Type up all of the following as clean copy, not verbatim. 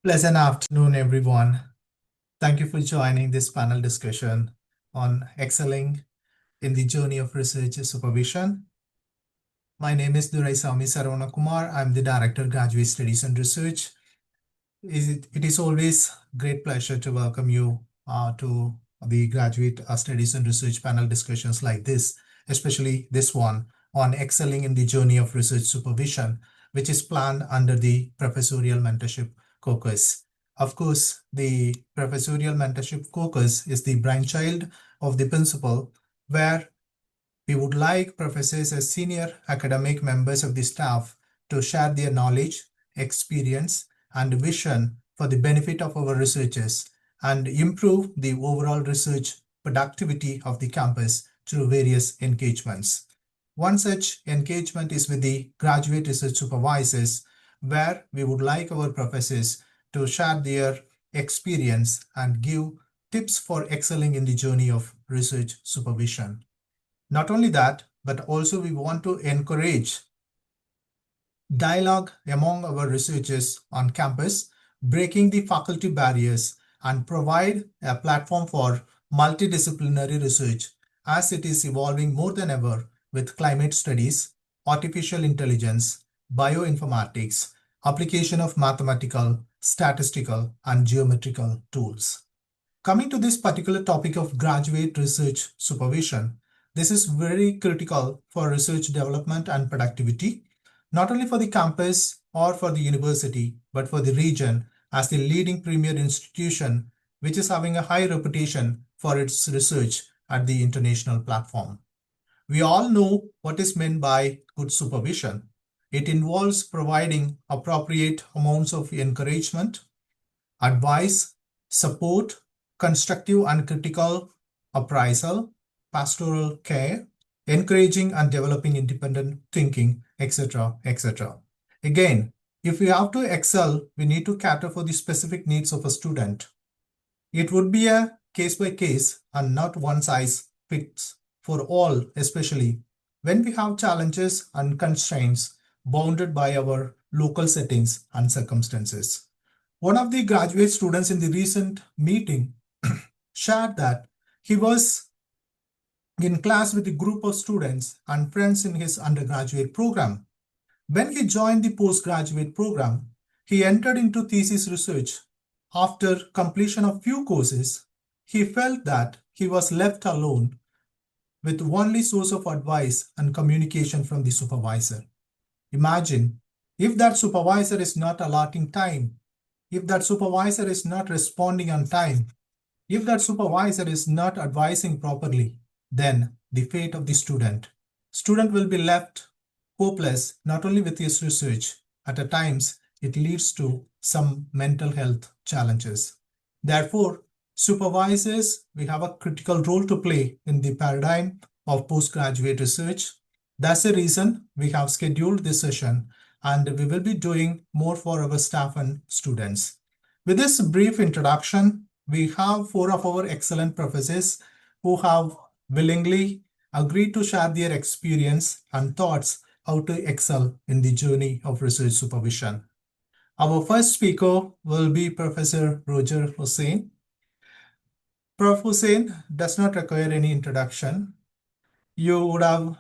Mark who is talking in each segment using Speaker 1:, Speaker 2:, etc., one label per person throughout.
Speaker 1: Pleasant afternoon, everyone. Thank you for joining this panel discussion on excelling in the journey of research supervision. My name is Duraisamy Saravanan-Kumar. I'm the Director, Graduate Studies and Research. It is always a great pleasure to welcome you to the Graduate Studies and Research panel discussions like this, especially this one on excelling in the journey of research supervision, which is planned under the Professorial Mentorship Caucus. Of course, the Professorial Mentorship Caucus is the brainchild of the principal, where we would like professors as senior academic members of the staff to share their knowledge, experience, and vision for the benefit of our researchers and improve the overall research productivity of the campus through various engagements. One such engagement is with the graduate research supervisors, where we would like our professors to share their experience and give tips for excelling in the journey of research supervision. Not only that, but also we want to encourage dialogue among our researchers on campus, breaking the faculty barriers and provide a platform for multidisciplinary research as it is evolving more than ever with climate studies, artificial intelligence, bioinformatics, application of mathematical, statistical, and geometrical tools. Coming to this particular topic of graduate research supervision, this is very critical for research development and productivity, not only for the campus or for the university, but for the region as the leading premier institution, which is having a high reputation for its research at the international platform. We all know what is meant by good supervision. It involves providing appropriate amounts of encouragement, advice, support, constructive and critical appraisal, pastoral care, encouraging and developing independent thinking, etc., etc. Again, if we have to excel, we need to cater for the specific needs of a student. It would be a case by case and not one size fits for all, especially when we have challenges and constraints bounded by our local settings and circumstances. One of the graduate students in the recent meeting shared that he was in class with a group of students and friends in his undergraduate program. When he joined the postgraduate program, he entered into thesis research. After completion of few courses, he felt that he was left alone with only source of advice and communication from the supervisor. Imagine if that supervisor is not allotting time, if that supervisor is not responding on time, if that supervisor is not advising properly, then the fate of the student. Student will be left hopeless, not only with his research, at times it leads to some mental health challenges. Therefore, supervisors, we have a critical role to play in the paradigm of postgraduate research. That's the reason we have scheduled this session, and we will be doing more for our staff and students. With this brief introduction, we have four of our excellent professors who have willingly agreed to share their experience and thoughts how to excel in the journey of research supervision. Our first speaker will be Professor Roger Hosein. Prof. Hosein does not require any introduction. You would have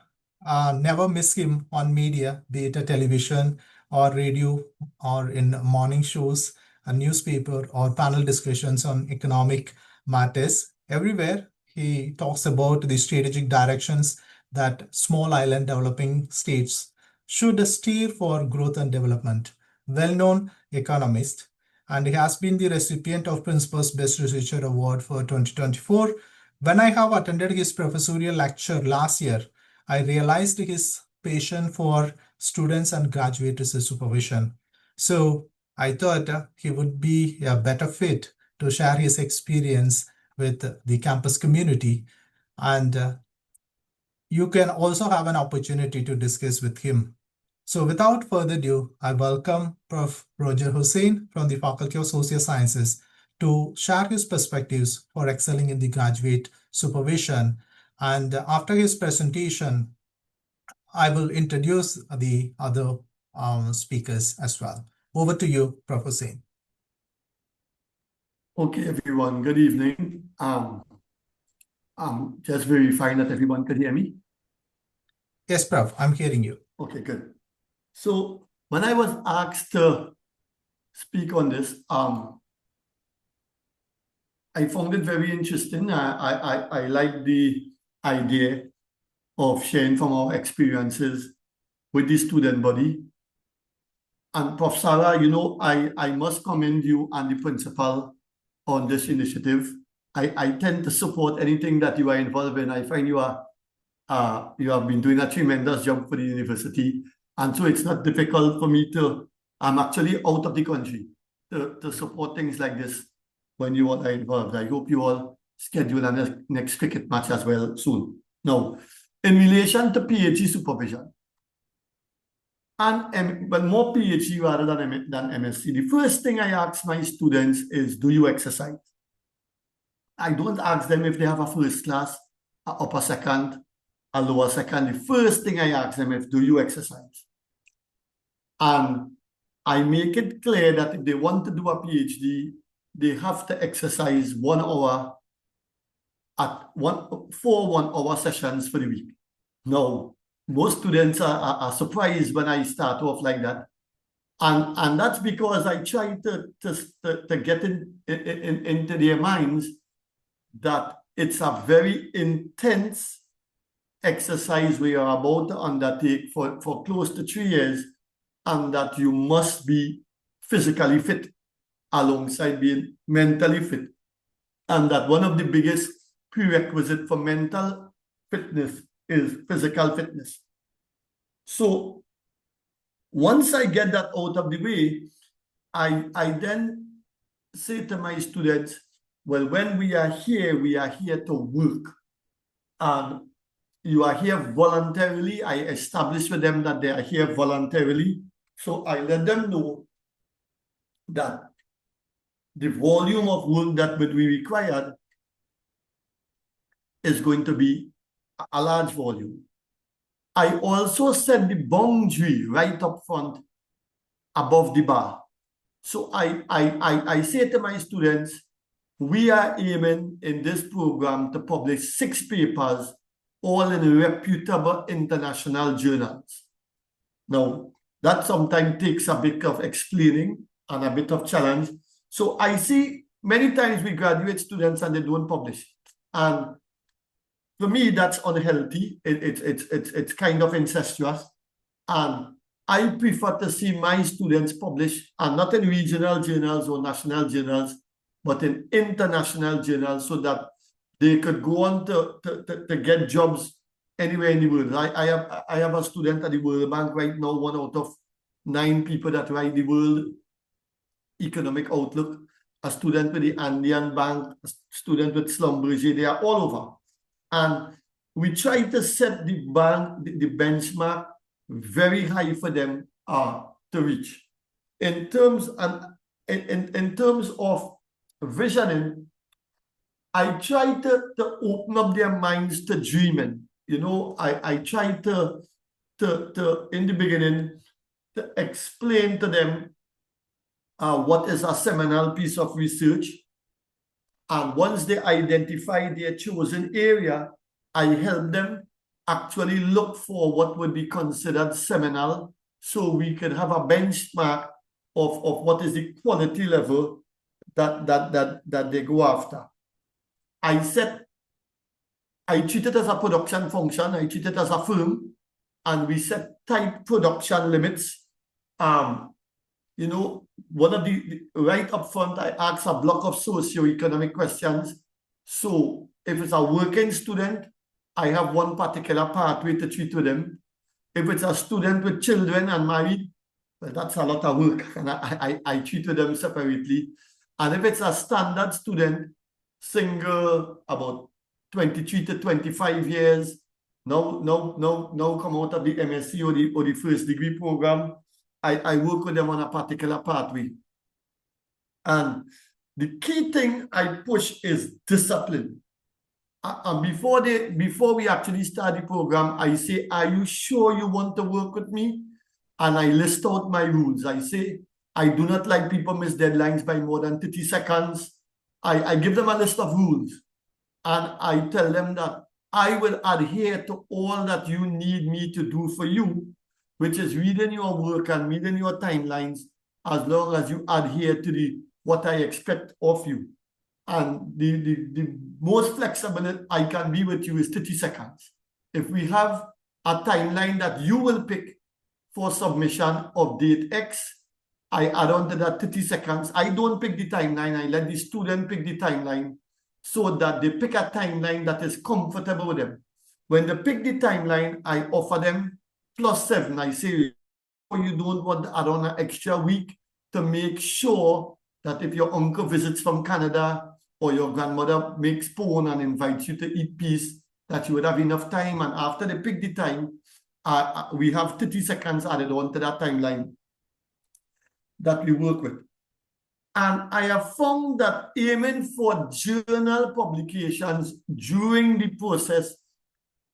Speaker 1: never missed him on media, be it a television or radio or in morning shows, a newspaper or panel discussions on economic matters. Everywhere he talks about the strategic directions that small island developing states should steer for growth and development. Well-known economist, and he has been the recipient of Principal's Best Researcher Award for 2024. When I have attended his professorial lecture last year, I realized his passion for students and graduate research supervision. So I thought he would be a better fit to share his experience with the campus community. And you can also have an opportunity to discuss with him. So without further ado, I welcome Prof. Roger Hosein from the Faculty of Social Sciences to share his perspectives for excelling in the graduate supervision. And after his presentation, I will introduce the other speakers as well. Over to you, Prof. Hosein.
Speaker 2: Okay, everyone, good evening. Just verifying that everyone could hear me.
Speaker 1: Yes, Prof, I'm hearing you.
Speaker 2: Okay, good. So when I was asked to speak on this, I found it very interesting. I like the idea of sharing from our experiences with the student body. And Prof. Sarah, I must commend you and the principal on this initiative. I tend to support anything that you are involved in. I find you have been doing a tremendous job for the university. And so it's not difficult for me I'm actually out of the country to support things like this when you all are involved. I hope you all schedule a next cricket match as well soon. Now, in relation to PhD supervision, but more PhD rather than MSc, the first thing I ask my students is, do you exercise? I don't ask them if they have a first class, a upper second, a lower second. The first thing I ask them is, do you exercise? And I make it clear that if they want to do a PhD, they have to exercise 1 hour at 4 1-hour sessions for the week. Now, most students are surprised when I start off like that. And that's because I try to get into their minds that it's a very intense exercise we are about to undertake for close to 3 years, and that you must be physically fit alongside being mentally fit. And that one of the biggest prerequisites for mental fitness is physical fitness. So once I get that out of the way, I then say to my students, well, when we are here to work. And you are here voluntarily. I establish with them that they are here voluntarily. So I let them know that the volume of work that would be required is going to be a large volume. I also set the boundary right up front above the bar. So I say to my students, we are aiming in this program to publish 6 papers, all in reputable international journals. Now, that sometimes takes a bit of explaining and a bit of challenge. So I see many times we graduate students and they don't publish. And for me, that's unhealthy. It's kind of incestuous. And I prefer to see my students publish, and not in regional journals or national journals, but in international journals, so that they could go on to get jobs anywhere in the world. I have a student at the World Bank right now, 1 out of 9 people that write the World Economic Outlook, a student with the Andean Bank, a student with Schlumberger. They are all over. And we try to set the benchmark very high for them to reach. In terms of visioning, I try to open up their minds to dreaming. I try to in the beginning to explain to them what is a seminal piece of research. And once they identify their chosen area, I help them actually look for what would be considered seminal, so we can have a benchmark of what is the quality level that they go after. I treat it as a production function. I treat it as a firm, and we set tight production limits. One of the right up front, I ask a block of socio-economic questions. So if it's a working student, I have one particular pathway to treat with them. If it's a student with children and married, well, that's a lot of work, and I treat with them separately. And if it's a standard student, single, about 23 to 25 years, now come out of the MSc or the first degree program, I work with them on a particular pathway. And the key thing I push is discipline. And before we actually start the program, I say, are you sure you want to work with me? And I list out my rules. I say, I do not like people miss deadlines by more than 30 seconds. I give them a list of rules, and I tell them that I will adhere to all that you need me to do for you, which is reading your work and reading your timelines, as long as you adhere to what I expect of you. And the most flexible I can be with you is 30 seconds. If we have a timeline that you will pick for submission of date X, I add on to that 30 seconds. I don't pick the timeline. I let the student pick the timeline so that they pick a timeline that is comfortable with them. When they pick the timeline, I offer them +7. I say, you don't want to add on an extra week to make sure that if your uncle visits from Canada or your grandmother makes phone and invites you to eat peace, that you would have enough time. And after they pick the time, we have 30 seconds added on to that timeline that we work with. And I have found that aiming for journal publications during the process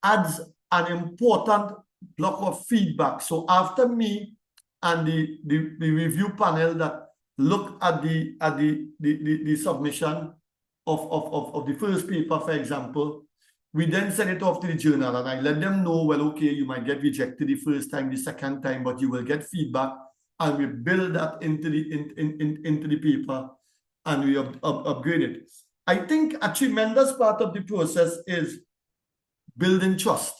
Speaker 2: adds an important block of feedback. So after me and the review panel that look at the submission of the first paper, for example, we then send it off to the journal, and I let them know, well, okay, you might get rejected the first time, the second time, but you will get feedback, and we build that into the paper, and we upgrade it. I think a tremendous part of the process is building trust.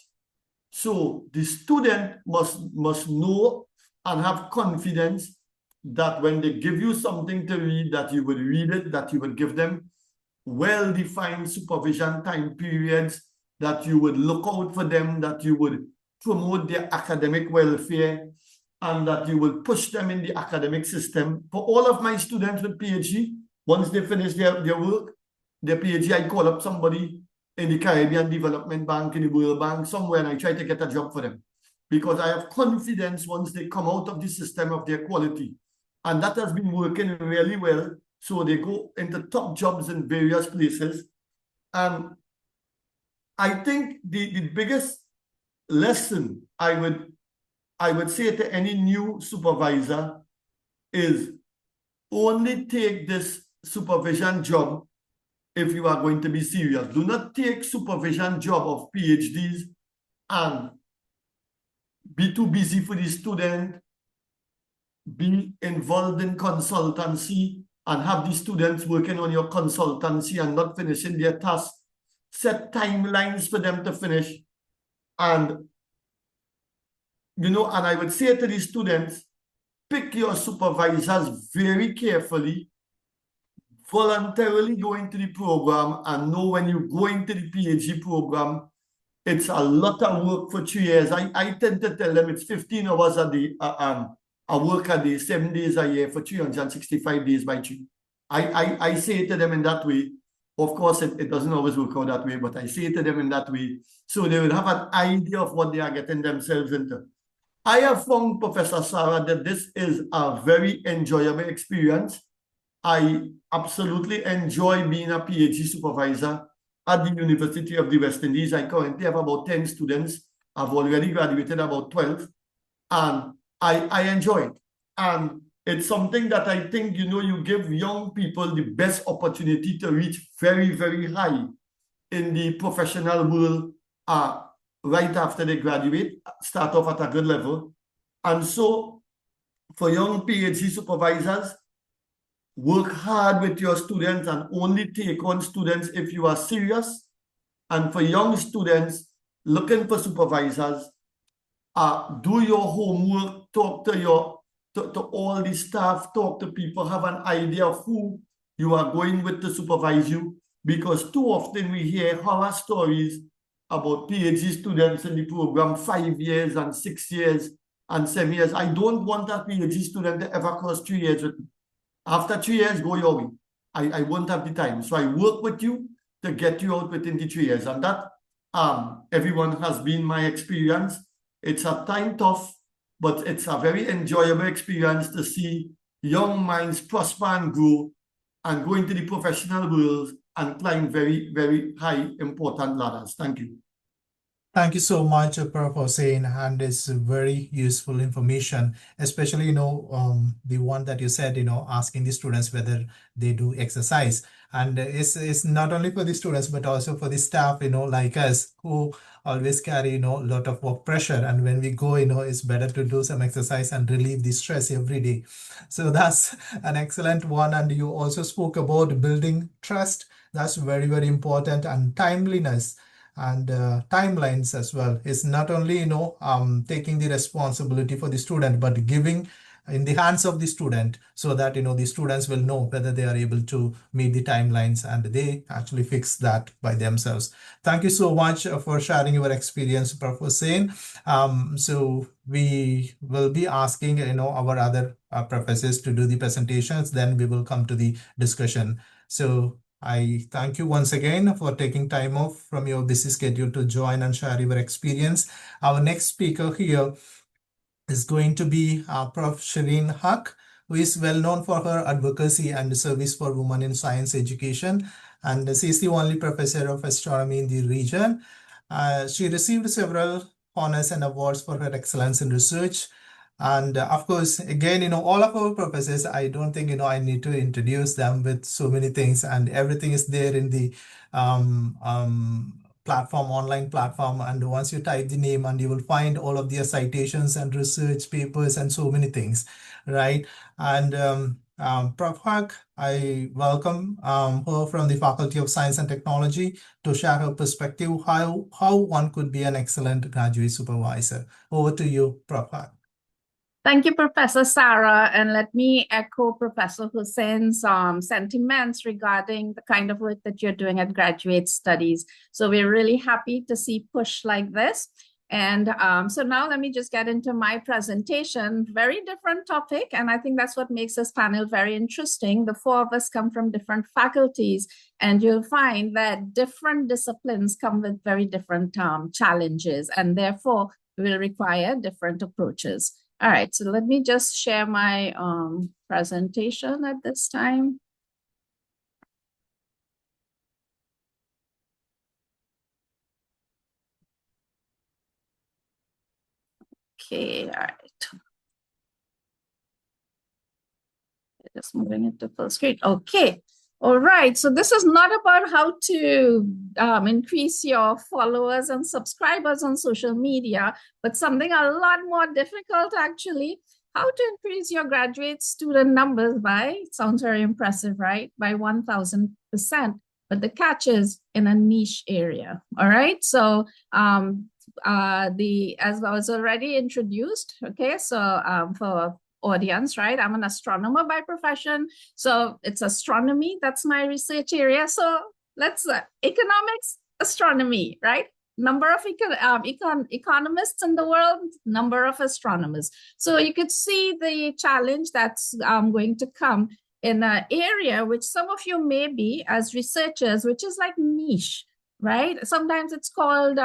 Speaker 2: So the student must know and have confidence that when they give you something to read, that you would read it, that you would give them well-defined supervision time periods, that you would look out for them, that you would promote their academic welfare, and that you will push them in the academic system. For all of my students with PhD, once they finish their work, their PhD, I call up somebody in the Caribbean Development Bank, in the World Bank, somewhere, and I try to get a job for them. Because I have confidence once they come out of the system of their quality. And that has been working really well. So they go into top jobs in various places. And I think the biggest lesson I would say to any new supervisor is only take this supervision job if you are going to be serious. Do not take supervision job of PhDs and be too busy for the student, be involved in consultancy, and have the students working on your consultancy and not finishing their tasks. Set timelines for them to finish. And, and I would say to the students, pick your supervisors very carefully, voluntarily go into the program, and know when you go into the PhD program, it's a lot of work for 3 years. I tend to tell them it's 15 hours a day, I work a day, 7 days a year for 365 days by 3. I say it to them in that way. Of course, it doesn't always work out that way, but I say it to them in that way, so they will have an idea of what they are getting themselves into. I have found, Professor Sarah, that this is a very enjoyable experience. I absolutely enjoy being a PhD supervisor at the University of the West Indies. I currently have about 10 students. I've already graduated about 12. And I enjoy it. And it's something that I think, you give young people the best opportunity to reach very, very high in the professional world right after they graduate, start off at a good level. And so for young PhD supervisors, work hard with your students and only take on students if you are serious. And for young students looking for supervisors, do your homework, talk to all the staff, talk to people, have an idea of who you are going with to supervise you, because too often we hear horror stories about PhD students in the program 5 years and 6 years and 7 years. I don't want that PhD student to ever cross 3 years with me. After 3 years, go your way. I won't have the time. So I work with you to get you out within the 3 years. And that, everyone has been my experience. It's a time tough, but it's a very enjoyable experience to see young minds prosper and grow and go into the professional world and climb very, very high, important ladders. Thank you.
Speaker 1: Thank you so much, Prof. Hosein, and it's very useful information, especially, the one that you said, asking the students whether they do exercise. And it's not only for the students, but also for the staff, like us, who always carry, a lot of work pressure. And when we go, it's better to do some exercise and relieve the stress every day. So that's an excellent one. And you also spoke about building trust. That's very, very important, and timeliness and timelines as well. It's not only taking the responsibility for the student, but giving in the hands of the student, so that the students will know whether they are able to meet the timelines, and they actually fix that by themselves. Thank you so much for sharing your experience, Professor Sain. So we will be asking our other professors to do the presentations, then we will come to the discussion. So I thank you once again for taking time off from your busy schedule to join and share your experience. Our next speaker here is going to be Prof. Shirin Haque, who is well known for her advocacy and service for women in science education. And she is the only professor of astronomy in the region. She received several honors and awards for her excellence in research. And of course, again, all of our professors, I don't think, I need to introduce them with so many things, and everything is there in the platform, online platform. And once you type the name, and you will find all of their citations and research papers and so many things, right? And Prof. Haque, I welcome her from the Faculty of Science and Technology to share her perspective, how one could be an excellent graduate supervisor. Over to you, Prof. Haque.
Speaker 3: Thank you, Professor Sarah, and let me echo Professor Hosein's sentiments regarding the kind of work that you're doing at graduate studies. So we're really happy to see push like this. And so now let me just get into my presentation. Very different topic, and I think that's what makes this panel very interesting. The four of us come from different faculties, and you'll find that different disciplines come with very different challenges, and therefore will require different approaches. All right, so let me just share my presentation at this time. Okay, all right. Just moving it to full screen. Okay, all right. So this is not about how to increase your followers and subscribers on social media, but something a lot more difficult actually. How to increase your graduate student numbers by, it sounds very impressive, right? By 1000%. But the catch is in a niche area. All right. So as I was already introduced, okay, so for audience, right? I'm an astronomer by profession. So it's astronomy. That's my research area. So let's economics, astronomy, right? Number of economists in the world, number of astronomers. So you could see the challenge that's going to come in an area which some of you may be as researchers, which is like niche, right? Sometimes it's called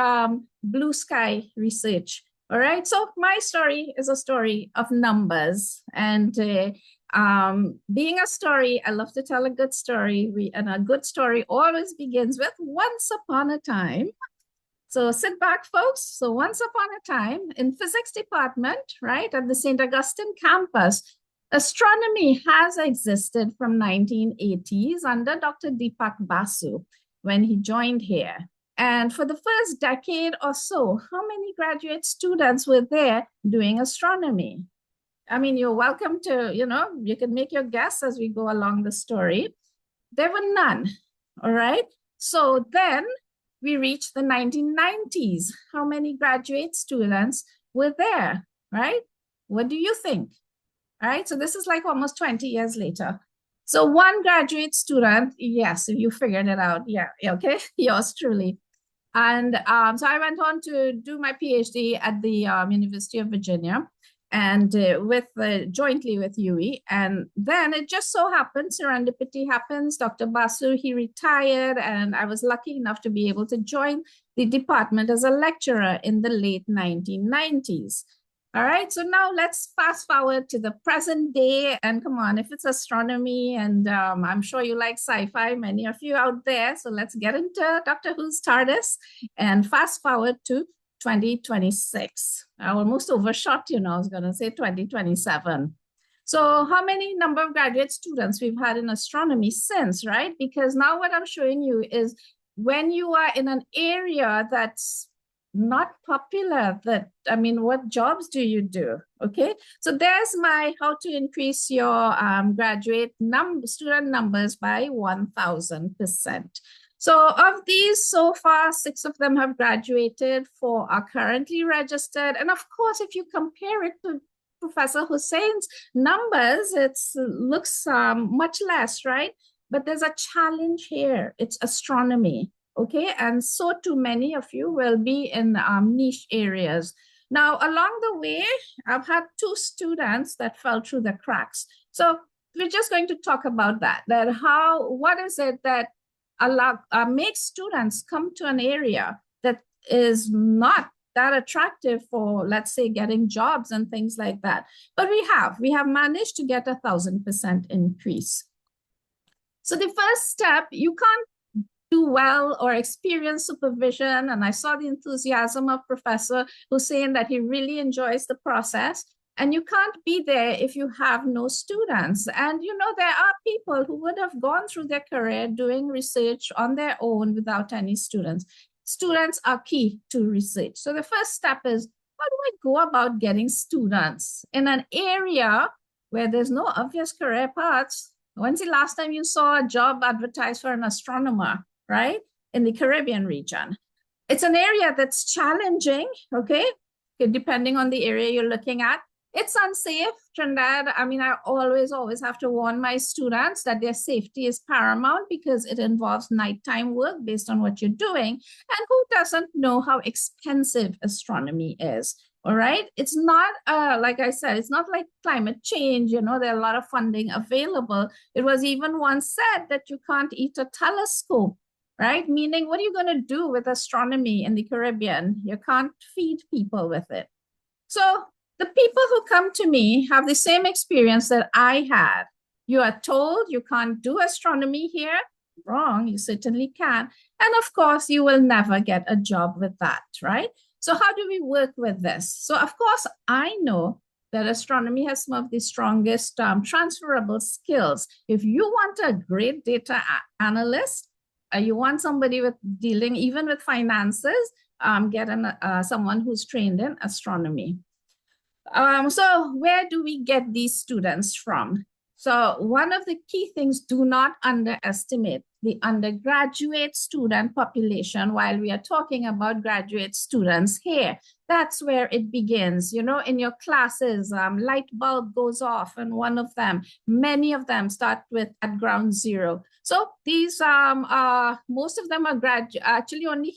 Speaker 3: blue sky research. All right, so my story is a story of numbers, and being a story, I love to tell a good story, and a good story always begins with once upon a time. So sit back, folks. So once upon a time in physics department, right, at the St. Augustine campus, astronomy has existed from 1980s under Dr. Deepak Basu when he joined here. And for the first decade or so, how many graduate students were there doing astronomy? I mean, you're welcome to, you can make your guess as we go along the story. There were none, all right? So then we reached the 1990s. How many graduate students were there, right? What do you think? All right, so this is like almost 20 years later. So one graduate student, yes, you figured it out. Yeah, okay, yours truly. And so I went on to do my PhD at the University of Virginia, and jointly with UWI. And then it just so happened, serendipity happens. Dr. Basu, he retired, and I was lucky enough to be able to join the department as a lecturer in the late 1990s. All right, so now let's fast forward to the present day. And come on, if it's astronomy, and I'm sure you like sci-fi, many of you out there. So let's get into Doctor Who's TARDIS and fast forward to 2026. I almost overshot, I was going to say 2027. So how many number of graduate students we've had in astronomy since, right? Because now what I'm showing you is when you are in an area that's not popular, what jobs do you do? Okay, so there's my how to increase your student numbers by 1,000%. So of these, so far, 6 of them have graduated, 4 are currently registered. And of course, if you compare it to Professor Hosein's numbers, it looks much less, right? But there's a challenge here. It's astronomy. Okay, and so too many of you will be in niche areas. Now, along the way, I've had 2 students that fell through the cracks. So we're just going to talk about that what is it that makes students come to an area that is not that attractive for, let's say, getting jobs and things like that. But we have managed to get 1,000% increase. So the first step, you can't do well or experience supervision. And I saw the enthusiasm of Professor Hosein that he really enjoys the process. And you can't be there if you have no students. And, there are people who would have gone through their career doing research on their own without any students. Students are key to research. So the first step is, how do I go about getting students in an area where there's no obvious career paths? When's the last time you saw a job advertised for an astronomer, right? In the Caribbean region. It's an area that's challenging, okay? Depending on the area you're looking at. It's unsafe, Trinidad. I always have to warn my students that their safety is paramount because it involves nighttime work based on what you're doing. And who doesn't know how expensive astronomy is? All right. It's not, like I said, it's not like climate change. There are a lot of funding available. It was even once said that you can't eat a telescope, right? Meaning, what are you going to do with astronomy in the Caribbean? You can't feed people with it. So the people who come to me have the same experience that I had. You are told you can't do astronomy here. Wrong, you certainly can. And of course, you will never get a job with that, right? So how do we work with this? So of course, I know that astronomy has some of the strongest transferable skills. If you want a great data analyst, you want somebody with dealing even with finances, get someone who's trained in astronomy. So where do we get these students from? So one of the key things, do not underestimate the undergraduate student population while we are talking about graduate students here. That's where it begins. In your classes, light bulb goes off and many of them start at ground zero. So these, most of them are actually only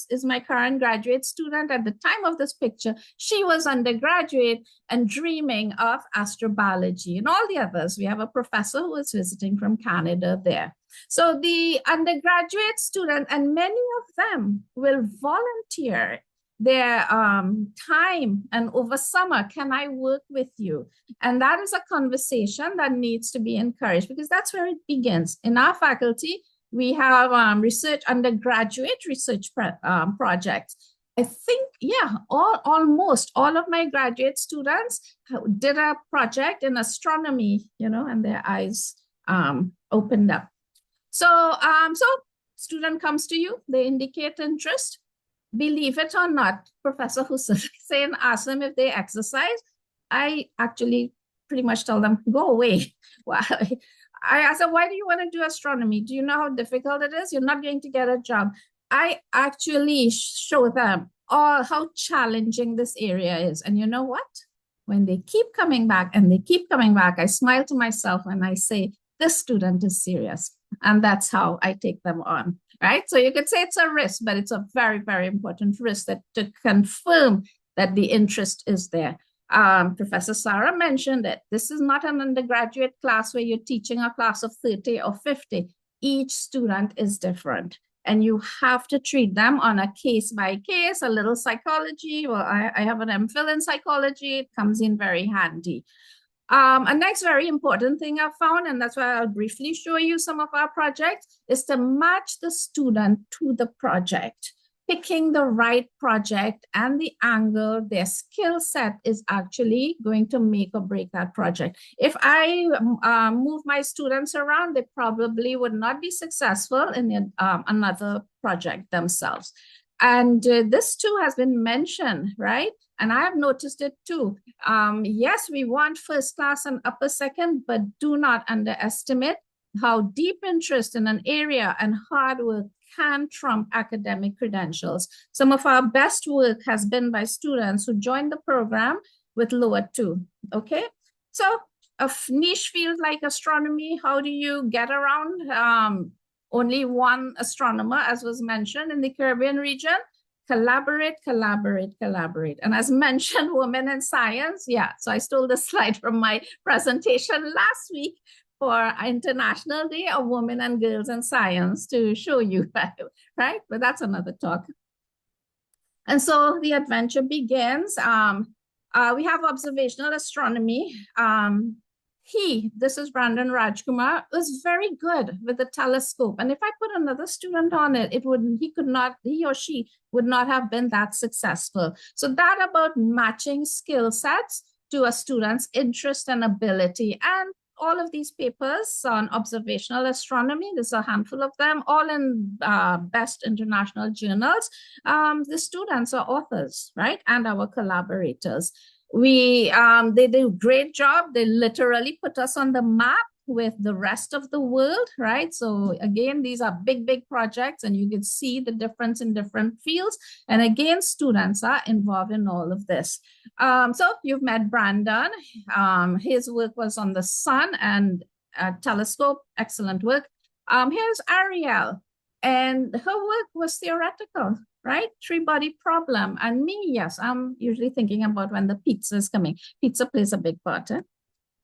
Speaker 3: is my current graduate student. At the time of this picture, she was undergraduate and dreaming of astrobiology, and all the others. We have a professor who is visiting from Canada there. So the undergraduate student, and many of them will volunteer their time, and over summer, can I work with you? And that is a conversation that needs to be encouraged because that's where it begins. In our faculty, we have undergraduate research projects. I think, almost all of my graduate students did a project in astronomy, and their eyes opened up. So student comes to you, they indicate interest. Believe it or not, Professor Hosein asks them if they exercise. I actually pretty much tell them, go away. I said, why do you want to do astronomy? Do you know how difficult it is? You're not going to get a job. I actually show them how challenging this area is. And you know what? When they keep coming back and they keep coming back, I smile to myself and I say, this student is serious. And that's how I take them on. Right? So you could say it's a risk, but it's a very, very important risk to confirm that the interest is there. Professor Sarah mentioned it. This is not an undergraduate class where you're teaching a class of 30 or 50. Each student is different. and you have to treat them on a case by case, a little psychology. Well, I have an MPhil in psychology. It comes in very handy. A next very important thing I've found, and that's why I'll briefly show you some of our projects, is to match the student to the project. Picking the right project and the angle, their skill set is actually going to make or break that project. If I move my students around, they probably would not be successful in another project themselves. And this too has been mentioned, right? And I have noticed it too. Yes, we want first class and upper second, but do not underestimate how deep interest in an area and hard work can trump academic credentials. Some of our best work has been by students who joined the program with lower 2, okay? So a niche field like astronomy, how do you get around? Only one astronomer, as was mentioned, in the Caribbean region. Collaborate, collaborate, collaborate. And as mentioned, women in science. Yeah, so I stole this slide from my presentation last week for International Day of Women and Girls in Science to show you, right? But that's another talk. And so the adventure begins. We have observational astronomy. This is Brandon Rajkumar, was very good with the telescope. And if I put another student on it, he or she would not have been that successful. So that about matching skill sets to a student's interest and ability. And all of these papers on observational astronomy, there's a handful of them, all in best international journals. The students are authors, right? And our collaborators. They do a great job. They literally put us on the map with the rest of the world, right? So again, these are big, big projects, and you can see the difference in different fields. And again, students are involved in all of this. So you've met Brandon. His work was on the sun and telescope, excellent work. Here's Ariel, and her work was theoretical, right? 3-body problem. And me, yes, I'm usually thinking about when the pizza is coming. Pizza plays a big part.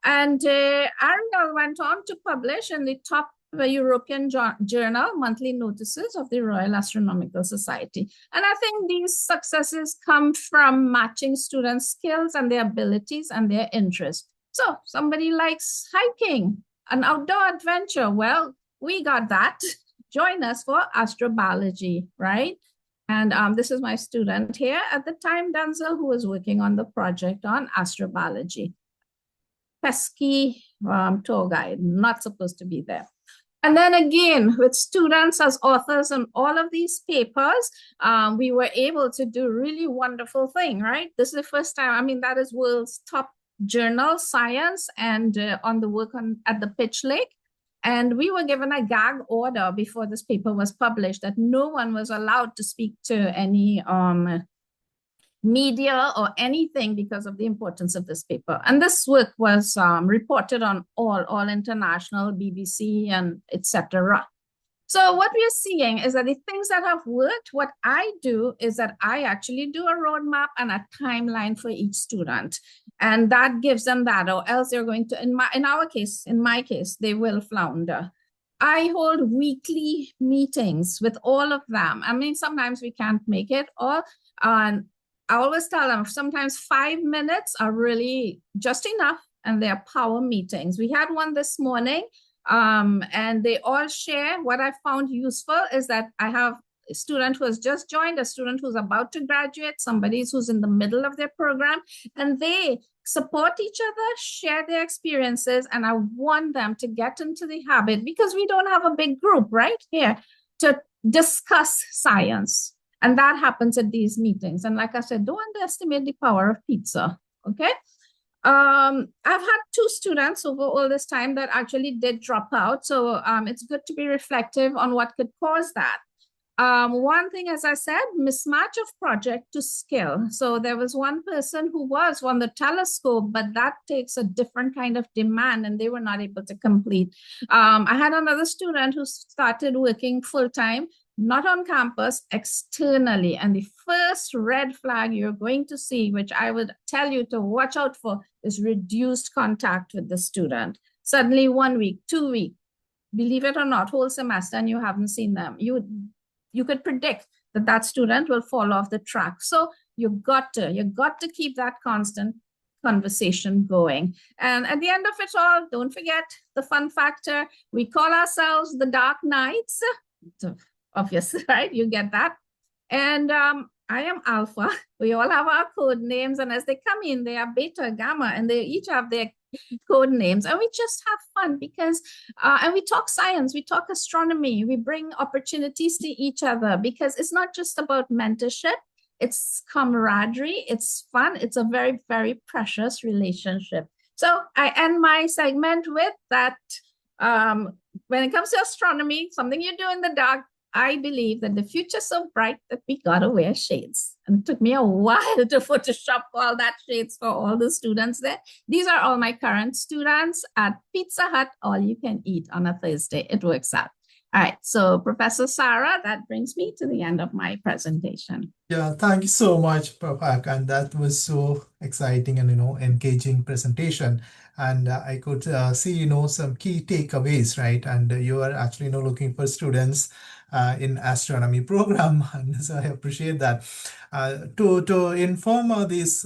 Speaker 3: And Ariel went on to publish in the top European journal, Monthly Notices of the Royal Astronomical Society. And I think these successes come from matching students' skills and their abilities and their interests. So somebody likes hiking, an outdoor adventure. Well, we got that. Join us for astrobiology, right? And this is my student here at the time, Denzel, who was working on the project on astrobiology. Pesky tour guide, not supposed to be there. And then again, with students as authors on all of these papers, we were able to do really wonderful thing, right? This is the first time, I mean, that is world's top journal, science, and on the work at the Pitch Lake. And we were given a gag order before this paper was published that no one was allowed to speak to any media or anything because of the importance of this paper. And this work was reported on all international, BBC, and etc. So what we are seeing is that the things that have worked, what I do is that I actually do a roadmap and a timeline for each student. And that gives them that, or else they're going to, in my case, they will flounder. I hold weekly meetings with all of them. I mean, sometimes we can't make it all. I always tell them sometimes 5 minutes are really just enough, and they're power meetings. We had one this morning, and they all share. What I found useful is that I have a student who has just joined, a student who's about to graduate, somebody who's in the middle of their program, and they support each other, share their experiences, and I want them to get into the habit, because we don't have a big group right here, to discuss science. And that happens at these meetings. And like I said, don't underestimate the power of pizza, okay? I've had 2 students over all this time that actually did drop out. So it's good to be reflective on what could cause that. One thing, as I said, mismatch of project to skill. So there was one person who was on the telescope, but that takes a different kind of demand, and they were not able to complete. I had another student who started working full-time, not on campus, externally. And the first red flag you're going to see, which I would tell you to watch out for, is reduced contact with the student. Suddenly 1 week, 2 weeks, believe it or not, whole semester, and you haven't seen them. you could predict that that student will fall off the track. So you got to keep that constant conversation going. And at the end of it all, don't forget the fun factor. We call ourselves the Dark Knights. So obvious, right? You get that. And I am Alpha. We all have our code names, and as they come in, they are Beta, Gamma, and they each have their code names, and we just have fun because and we talk science, we talk astronomy, we bring opportunities to each other, because it's not just about mentorship, it's camaraderie, it's fun, it's a very, very precious relationship. So I end my segment with that. When it comes to astronomy, something you do in the dark, I believe that the future's so bright that we gotta wear shades. And it took me a while to Photoshop all that shades for all the students there. These are all my current students at Pizza Hut, all you can eat on a Thursday. It works out. All right, so Professor Sarah, that brings me to the end of my presentation.
Speaker 1: Yeah, thank you so much, Prof. Haque, and that was so exciting and engaging presentation. And I could see some key takeaways, right? And you are actually looking for students in astronomy program, and so I appreciate that. To inform this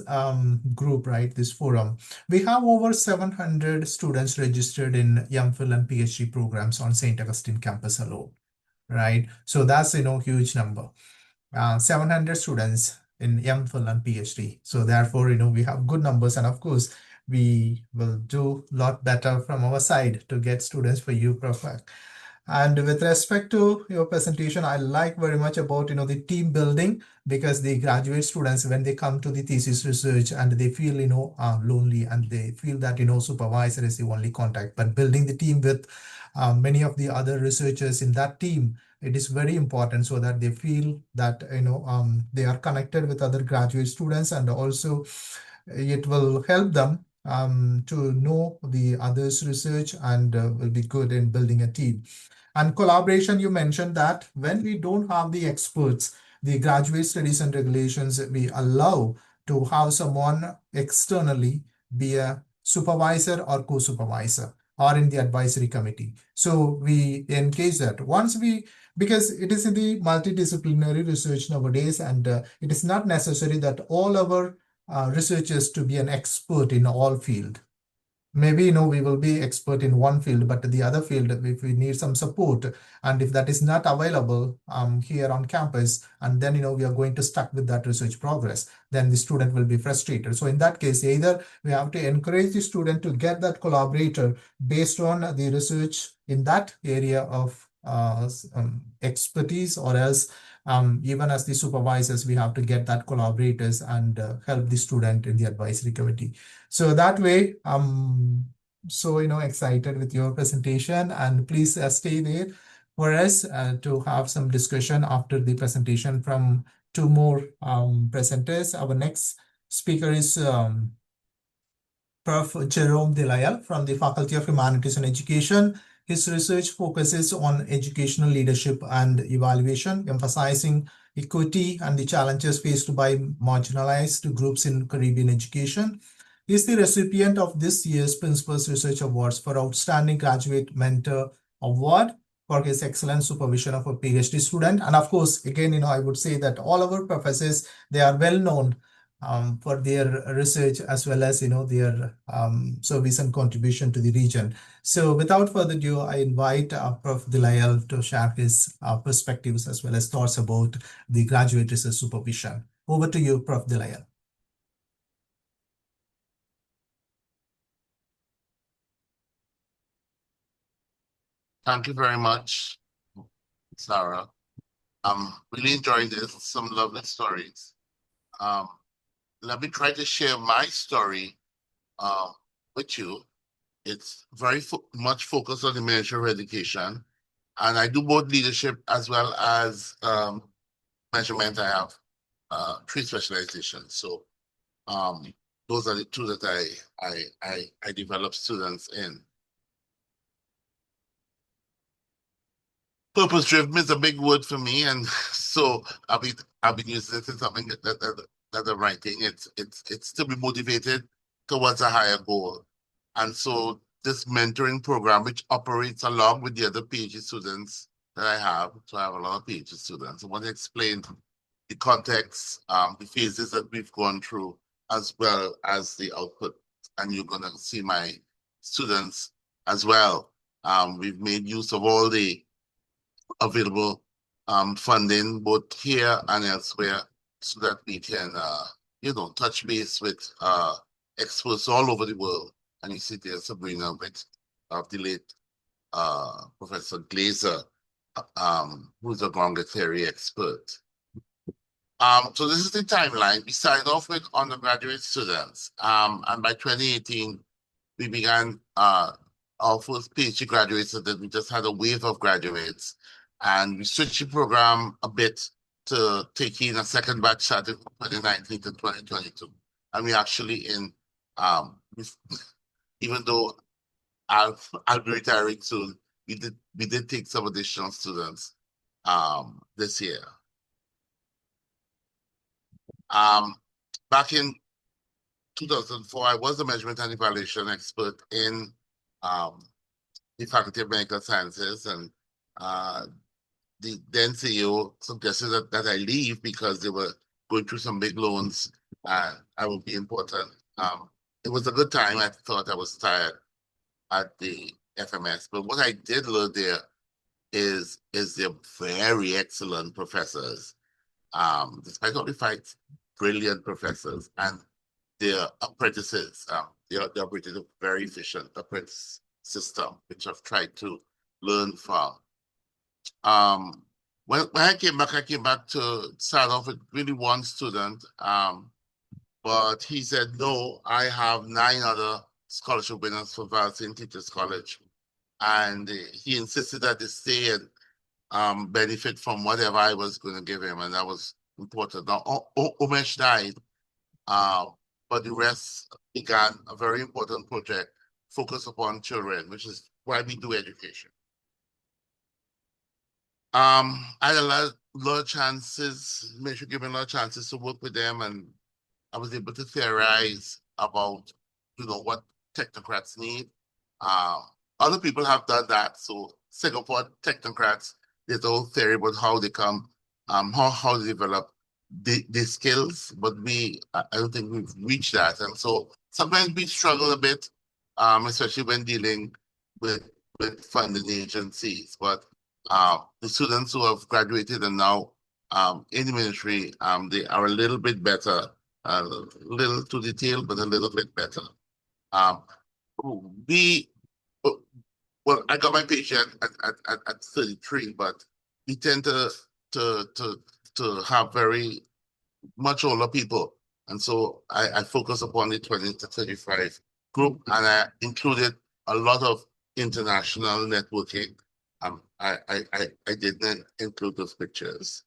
Speaker 1: group, right? This forum, we have over 700 students registered in MPhil and PhD programs on St. Augustine campus alone, right? So that's huge number. 700 students in MPhil and PhD. So therefore, we have good numbers, and of course, we will do a lot better from our side to get students for you, Prof. Haque. And with respect to your presentation, I like very much about the team building, because the graduate students, when they come to the thesis research and they feel lonely, and they feel that supervisor is the only contact, but building the team with many of the other researchers in that team, it is very important, so that they feel that they are connected with other graduate students, and also it will help them to know the others' research, and will be good in building a team. And collaboration, you mentioned that when we don't have the experts, the graduate studies and regulations, we allow to have someone externally be a supervisor or co-supervisor or in the advisory committee. So we engage that because it is in the multidisciplinary research nowadays, and it is not necessary that all our researchers to be an expert in all field. Maybe we will be expert in one field, but the other field, if we need some support, and if that is not available here on campus, and then we are going to stuck with that research progress, then the student will be frustrated. So in that case, either we have to encourage the student to get that collaborator based on the research in that area of expertise, or else even as the supervisors, we have to get that collaborators and help the student in the advisory committee. So that way, I'm so excited with your presentation, and please stay there for us to have some discussion after the presentation from two more presenters. Our next speaker is Prof. Jerome from the Faculty of Humanities and Education. His research focuses on educational leadership and evaluation, emphasizing equity and the challenges faced by marginalized groups in Caribbean education. He is the recipient of this year's Principal's Research Awards for Outstanding Graduate Mentor Award for his excellent supervision of a PhD student. And of course, again, I would say that all our professors, they are well known for their research, as well as their service and contribution to the region. So without further ado, I invite Prof. Lisle to share his perspectives as well as thoughts about the graduate research supervision. Over to you, Prof. Lisle.
Speaker 4: Thank you very much, Sarah. I'm really enjoying this. Some lovely stories. Let me try to share my story with you. It's very much focused on the Ministry of Education, and I do both leadership as well as measurement. I have 3 specializations. So those are the 2 that I develop students in. Purpose-driven is a big word for me, and so I've been using it in something that I'm writing. It's to be motivated towards a higher goal, and so this mentoring program, which operates along with the other PhD students that I have. So I have a lot of PhD students. I want to explain the context, the phases that we've gone through, as well as the output. And you're going to see my students as well. We've made use of all the available funding, both here and elsewhere, so that we can, touch base with experts all over the world. And you see there Sabrina with the late Professor Glazer, who's a grounded theory expert. So this is the timeline. We started off with undergraduate students, and by 2018, we began our first PhD graduates, so that we just had a wave of graduates, and we switched the program a bit to take in a second batch starting from 2019 to 2022. And we actually even though I'll be retiring soon, we did take some additional students this year. Back in 2004, I was a measurement and evaluation expert in the Faculty of Medical Sciences, and the then CEO suggested that I leave because they were going through some big loans and I would be important. It was a good time. I thought I was tired at the FMS, but what I did learn there is they're very excellent professors. Despite all the fights, brilliant professors, and their apprentices. They operated a very efficient apprentice system, which I've tried to learn from. When I came back to start off with really one student, but he said, no, I have 9 other scholarship winners for Varsity Teachers College. And he insisted that they stay and benefit from whatever I was going to give him, and that was important. Now, Umesh died, but the rest began a very important project focused upon children, which is why we do education. I had a lot of chances, Mitch given a lot of chances to work with them, and I was able to theorize about, what technocrats need. Other people have done that. So Singapore technocrats, there's a whole theory about how they come, how they develop the skills, but I don't think we've reached that. And so sometimes we struggle a bit, especially when dealing with funding agencies. But the students who have graduated and now in the ministry, they are a little bit better, a little too detailed, but a little bit better. Well, I got my PhD at 33, but we tend to have very much older people. And so I focus upon the 20 to 35 group, and I included a lot of international networking. I didn't include those pictures.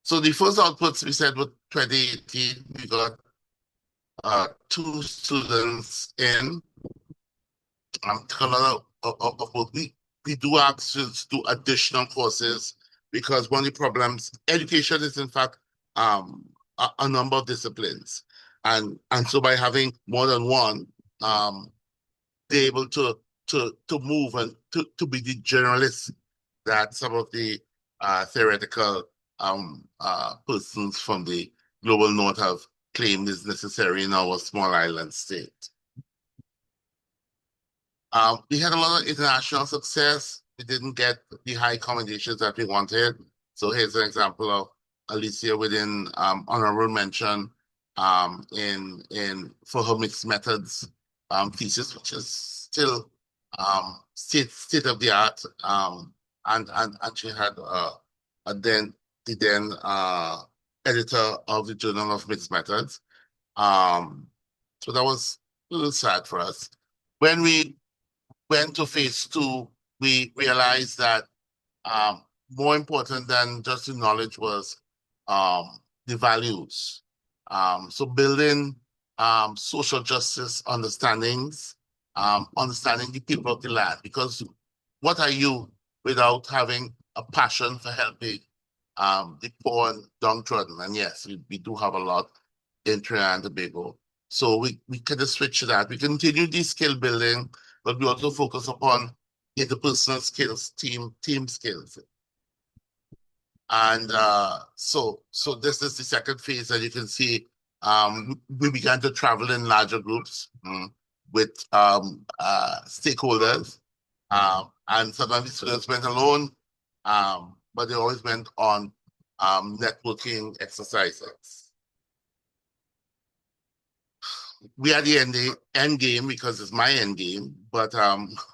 Speaker 4: So the first outputs we said were 2018, we got 2 students in. We do ask students to do additional courses, because one of the problems, education is in fact a number of disciplines, and so by having more than one, they're able to move and to be the generalists that some of the theoretical persons from the global north have claimed is necessary in our small island state. We had a lot of international success. We didn't get the high accommodations that we wanted. So here's an example of Alicia within honorable mention for her mixed methods thesis, which is still state of the art. And she had the then editor of the Journal of Mixed Methods. So that was a little sad for us. When we went to phase 2, we realized that more important than just the knowledge was the values. So building social justice understandings, understanding the people of the land, because what are you without having a passion for helping the poor and downtrodden? And yes, we do have a lot in Trinidad and Tobago. So we kind of switch to that. We continue the skill building, but we also focus upon interpersonal skills, team skills. And so this is the second phase, and you can see we began to travel in larger groups with stakeholders. And sometimes the students went alone, but they always went on networking exercises. We had the end game because it's my end game, but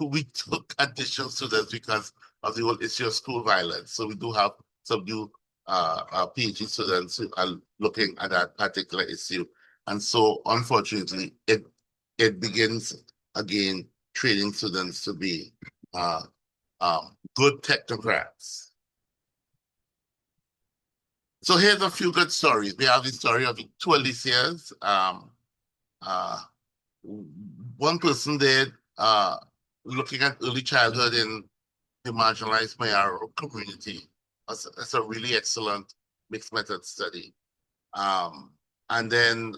Speaker 4: we took additional students because of the whole issue of school violence. So we do have some new PhD students who are looking at that particular issue. And so unfortunately, it begins again training students to be good technocrats. So here's a few good stories. We have the story of 2 Alicias. One person there looking at early childhood in the marginalized Mayaro community. That's a really excellent mixed method study. And then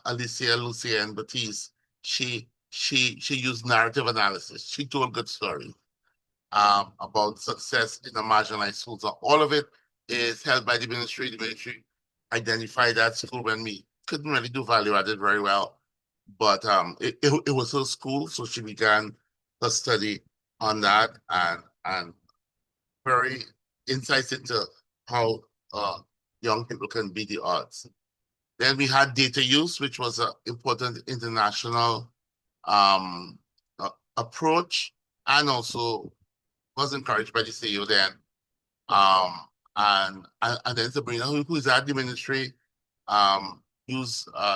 Speaker 4: Alicia Lucien Batiste, she used narrative analysis. She told good stories about success in the marginalized schools. So all of it is held by the ministry. The ministry identified that school when we couldn't really do value added very well, but it was her school, so she began her study on that and very insights into how young people can beat the odds. Then we had data use, which was an important international approach, and also was encouraged by the CEO then. And then Sabrina, who is at the ministry,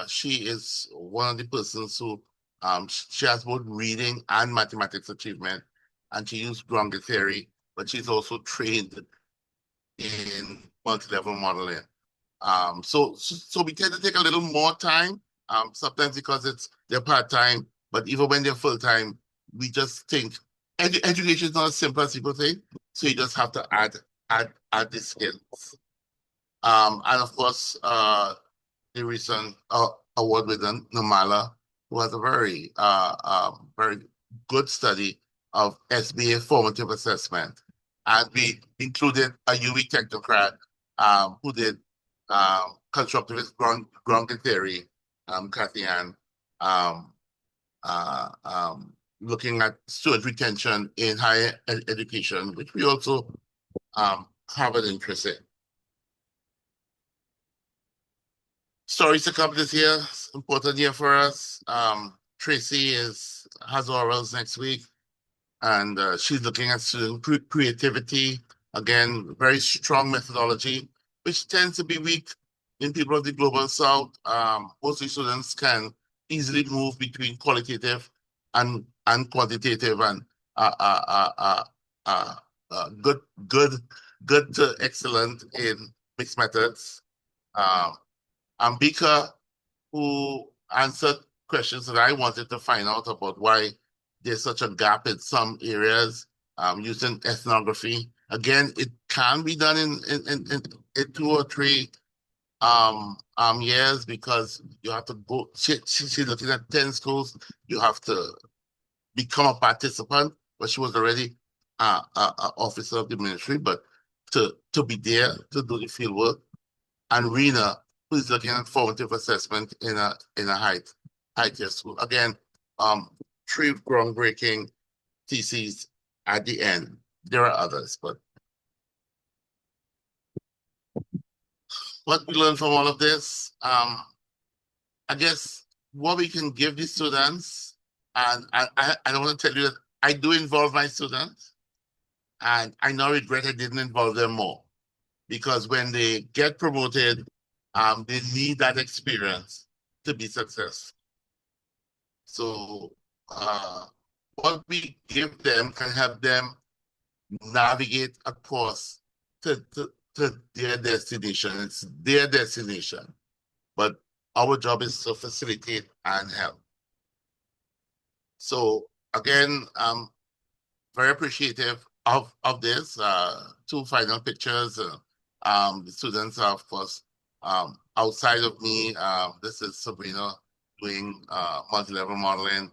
Speaker 4: she is one of the persons who she has both reading and mathematics achievement, and she used Gronge theory, but she's also trained in multi-level modeling. So we tend to take a little more time, sometimes because they're part-time, but even when they're full-time, we just think education is not as simple as people think, so you just have to add the skills. And of course, the recent award winner, Namala, who has a very good study of SBA formative assessment. And we included a UWI technocrat who did constructivist Gronge theory, Kathy Ann, looking at student retention in higher education, which we also have an interest in. Stories to come this year, important year for us. Tracy has orals next week, and she's looking at student creativity. Again, very strong methodology, which tends to be weak in people of the Global South. Most of the students can easily move between qualitative and quantitative, and good to excellent in mixed methods. Ambika, who answered questions that I wanted to find out about why there's such a gap in some areas using ethnography. Again, it can be done in 2 or 3 years, because you have to go. She's looking at 10 schools. You have to become a participant, but she was already an officer of the ministry. But to be there to do the field work, and Rena, who is looking at formative assessment in a high tier school. Again, 3 groundbreaking theses at the end. There are others, but what we learned from all of this, I guess what we can give the students, and I don't want to tell you that I do involve my students, and I now regret I didn't involve them more, because when they get promoted, they need that experience to be successful. So what we give them can help them navigate across to their destination. It's their destination, but our job is to facilitate and help. So again, I'm very appreciative of this. 2 final pictures. The students are, of course, outside of me. This is Sabrina doing multi-level modeling,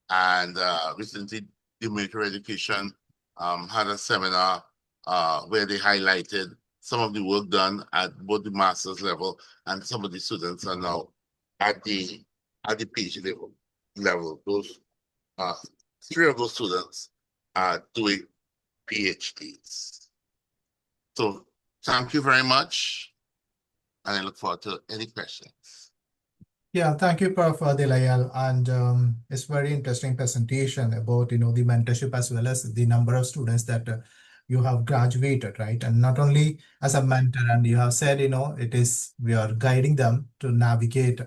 Speaker 4: and recently the military education had a seminar where they highlighted some of the work done at both the master's level, and some of the students are now at the PhD level. Those 3 of those students are doing PhDs. So thank you very much, and I look forward to any questions.
Speaker 1: Yeah, thank you, Prof. Lisle. And it's very interesting presentation about, the mentorship as well as the number of students that you have graduated, right? And not only as a mentor, and you have said, we are guiding them to navigate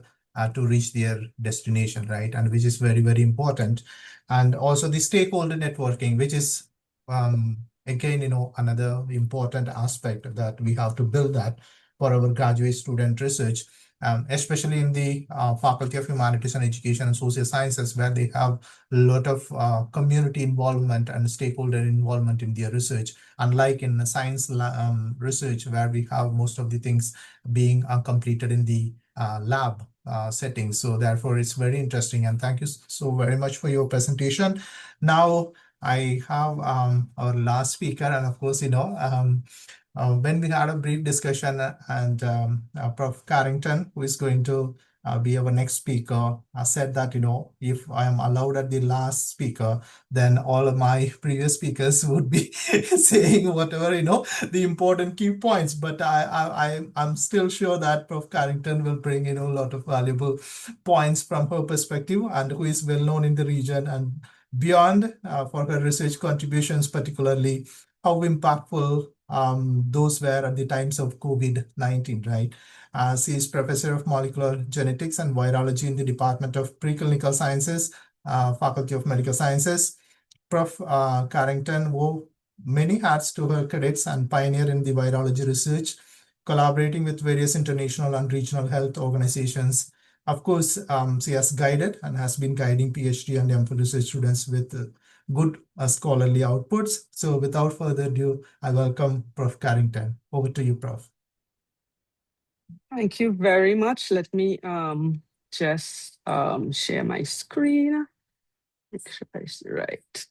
Speaker 1: to reach their destination, right? And which is very, very important. And also the stakeholder networking, which is, again, another important aspect that we have to build that for our graduate student research. Especially in the Faculty of Humanities and Education and Social Sciences, where they have a lot of community involvement and stakeholder involvement in their research, unlike in science research, where we have most of the things being completed in the lab setting. So therefore, it's very interesting. And thank you so very much for your presentation. Now, I have our last speaker, and of course, when we had a brief discussion, and Prof. Carrington, who is going to be our next speaker, said that, if I am allowed at the last speaker, then all of my previous speakers would be saying whatever, the important key points. But I'm still sure that Prof. Carrington will bring, a lot of valuable points from her perspective, and who is well known in the region and beyond for her research contributions, particularly how impactful those were at the times of COVID-19, right? She is Professor of Molecular Genetics and Virology in the Department of Preclinical Sciences, Faculty of Medical Sciences. Prof. Carrington wore many hats to her credits and pioneered in the virology research, collaborating with various international and regional health organizations. Of course, she has guided and has been guiding PhD and MPhil research students with good scholarly outputs. So without further ado, I welcome Prof. Carrington. Over to you, Prof.
Speaker 5: Thank you very much. Let me just share my screen. Make sure I see right.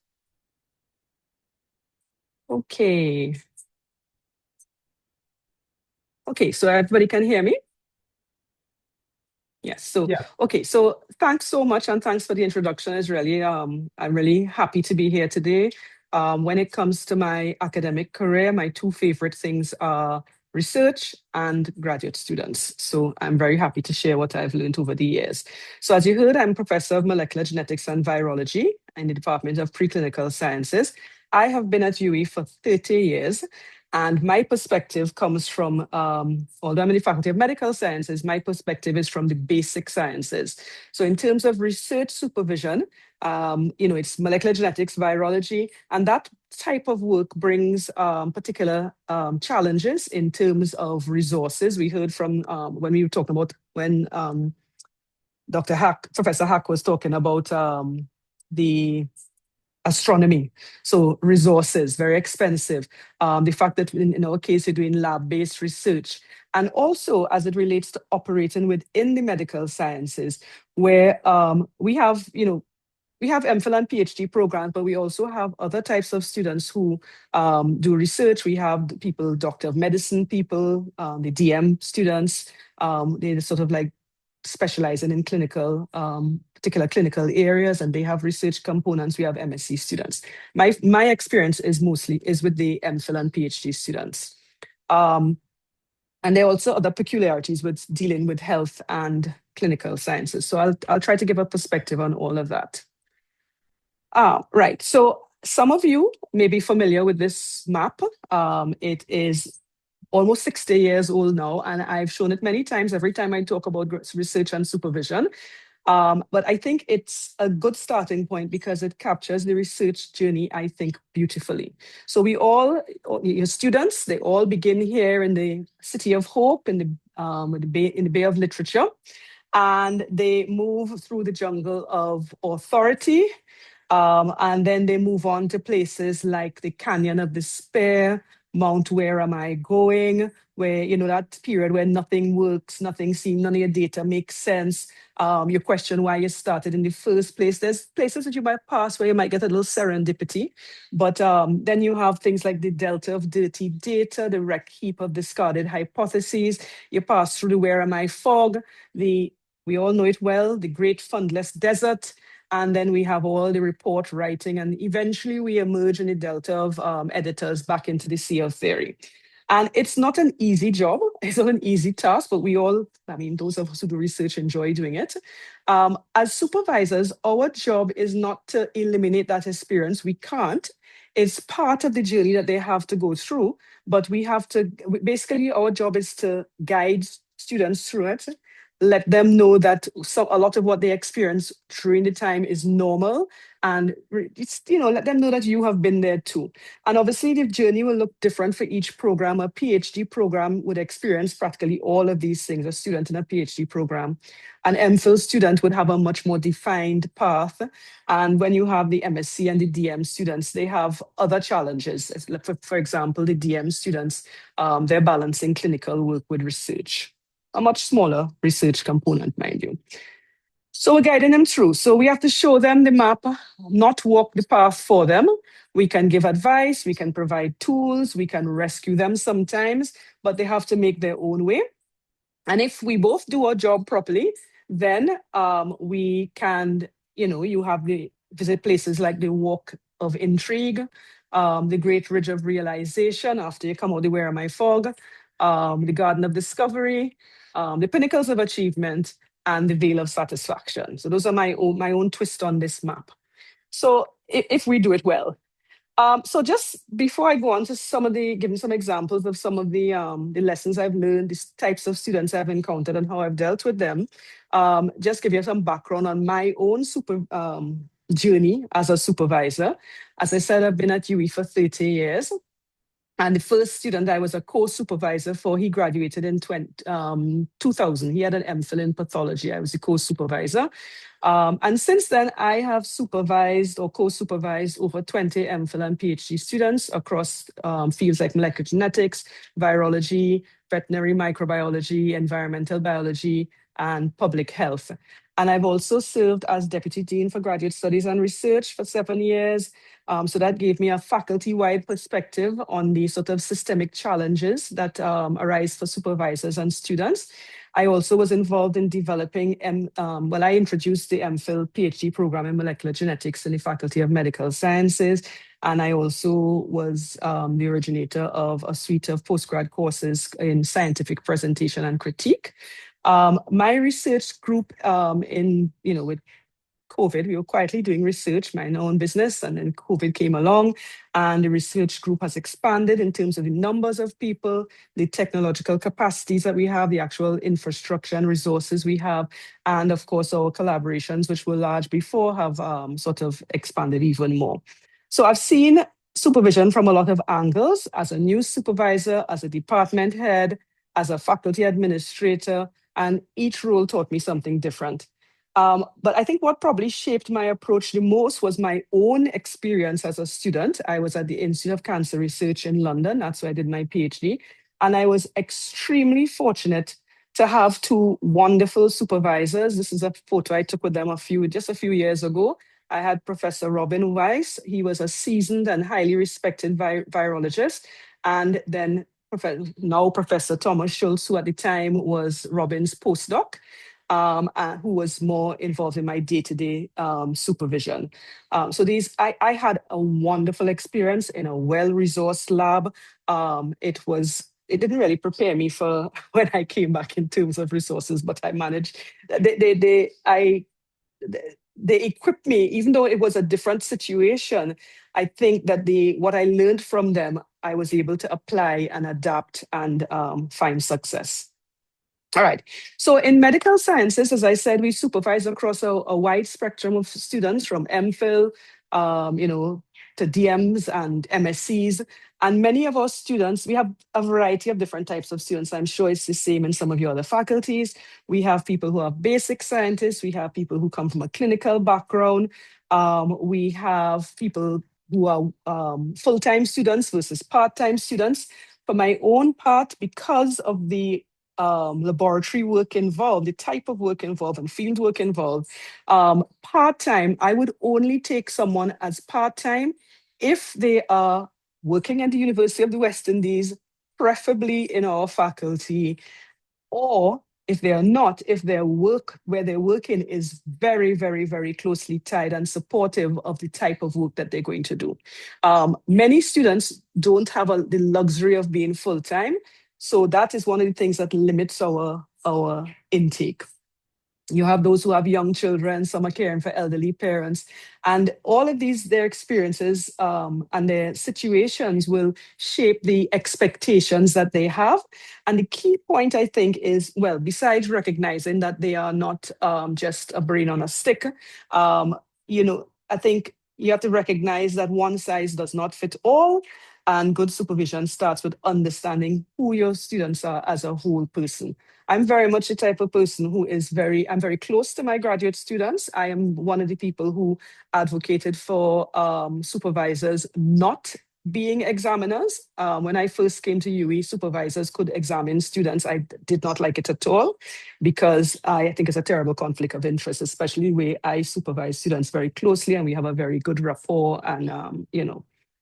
Speaker 5: Okay. Okay, so everybody can hear me? Yes. So, yeah. Okay. So thanks so much. And thanks for the introduction. It's really, I'm really happy to be here today. When it comes to my academic career, my 2 favorite things are research and graduate students. So I'm very happy to share what I've learned over the years. So as you heard, I'm Professor of Molecular Genetics and Virology in the Department of Preclinical Sciences. I have been at UWI for 30 years. And my perspective comes from, although I'm in the Faculty of Medical Sciences, my perspective is from the basic sciences. So in terms of research supervision, it's molecular genetics, virology, and that type of work brings particular challenges in terms of resources. We heard from when we were talking about, when Dr. Haque, Professor Haque was talking about the astronomy. So resources, very expensive. The fact that in our case, we're doing lab-based research. And also as it relates to operating within the medical sciences, where we have, we have MPhil and PhD programs, but we also have other types of students who do research. We have the people, Doctor of Medicine people, the DM students, they sort of like specializing in clinical, particular clinical areas, and they have research components. We have MSc students. My experience is mostly with the MPhil and PhD students. And there are also other peculiarities with dealing with health and clinical sciences. So I'll try to give a perspective on all of that. Right, so some of you may be familiar with this map. It is almost 60 years old now, and I've shown it many times every time I talk about research and supervision. But I think it's a good starting point because it captures the research journey, I think, beautifully. So we all, your students, they all begin here in the City of Hope, in the Bay of Literature, and they move through the jungle of authority, and then they move on to places like the Canyon of Despair, Mount where am I going, where, you know, that period where nothing works, nothing seems, none of your data makes sense. You question why you started in the first place. There's places that you might pass where you might get a little serendipity, but then you have things like the delta of dirty data, the wreck heap of discarded hypotheses. You pass through the where am I fog, we all know it well, the great fundless desert. And then we have all the report writing, and eventually we emerge in the delta of editors back into the sea of theory. And it's not an easy job. It's not an easy task, but we all, I mean, those of us who do research enjoy doing it. As supervisors, our job is not to eliminate that experience. We can't. It's part of the journey that they have to go through, but we have to, basically our job is to guide students through it, let them know that a lot of what they experience during the time is normal, and it's, you know, let them know that you have been there too. And obviously the journey will look different for each program. A PhD program would experience practically all of these things. A student in a PhD program, an MPhil student would have a much more defined path. And when you have the MSc and the DM students, they have other challenges. For example, the DM students, they're balancing clinical work with research. A much smaller research component, mind you. So we're guiding them through. So we have to show them the map, not walk the path for them. We can give advice, we can provide tools, we can rescue them sometimes, but they have to make their own way. And if we both do our job properly, then we can, you know, you have the visit places like the Walk of Intrigue, the Great Ridge of Realization after you come out the Where Am I Fog, the Garden of Discovery, the Pinnacles of Achievement, and the Veil of Satisfaction. So those are my own twist on this map. So if we do it well. So just before I go on to giving some examples of some of the lessons I've learned, these types of students I've encountered and how I've dealt with them, just give you some background on my own journey as a supervisor. As I said, I've been at UWI for 30 years. And the first student I was a co-supervisor for, he graduated in 2000. He had an MPhil in pathology. I was a co-supervisor. And since then, I have supervised or co-supervised over 20 MPhil and PhD students across fields like molecular genetics, virology, veterinary microbiology, environmental biology, and public health. And I've also served as Deputy Dean for Graduate Studies and Research for 7 years. So that gave me a faculty-wide perspective on the sort of systemic challenges that arise for supervisors and students. I also was involved in developing, I introduced the MPhil PhD program in molecular genetics in the Faculty of Medical Sciences. And I also was the originator of a suite of postgrad courses in scientific presentation and critique. My research group with COVID, we were quietly doing research, my own business, and then COVID came along, and the research group has expanded in terms of the numbers of people, the technological capacities that we have, the actual infrastructure and resources we have, and of course our collaborations, which were large before, have sort of expanded even more. So I've seen supervision from a lot of angles, as a new supervisor, as a department head, as a faculty administrator, and each role taught me something different. But I think what probably shaped my approach the most was my own experience as a student. I was at the Institute of Cancer Research in London. That's where I did my PhD. And I was extremely fortunate to have two wonderful supervisors. This is a photo I took with them just a few years ago. I had Professor Robin Weiss. He was a seasoned and highly respected virologist. And then Professor Thomas Schultz, who at the time was Robin's postdoc. Who was more involved in my day-to-day supervision. So I had a wonderful experience in a well-resourced lab. It didn't really prepare me for when I came back in terms of resources, but I managed. They equipped me, even though it was a different situation. I think that what I learned from them, I was able to apply and adapt and find success. All right. So in medical sciences, as I said, we supervise across a wide spectrum of students from MPhil, to DMs and MSCs. And many of our students, we have a variety of different types of students. I'm sure it's the same in some of your other faculties. We have people who are basic scientists. We have people who come from a clinical background. We have people who are full-time students versus part-time students. For my own part, because of the laboratory work involved, the type of work involved and field work involved, part-time, I would only take someone as part-time if they are working at the University of the West Indies, preferably in our faculty, or if they are not, if their work, where they're working is very, very, very closely tied and supportive of the type of work that they're going to do. Many students don't have the luxury of being full-time. So that is one of the things that limits our intake. You have those who have young children, some are caring for elderly parents, and all of these, their experiences and their situations will shape the expectations that they have. And the key point, I think, is, well, besides recognizing that they are not just a brain on a stick, I think you have to recognize that one size does not fit all. And good supervision starts with understanding who your students are as a whole person. I'm very much the type of person who I'm very close to my graduate students. I am one of the people who advocated for supervisors not being examiners. When I first came to UWI, supervisors could examine students. I did not like it at all because I think it's a terrible conflict of interest, especially where I supervise students very closely and we have a very good rapport and,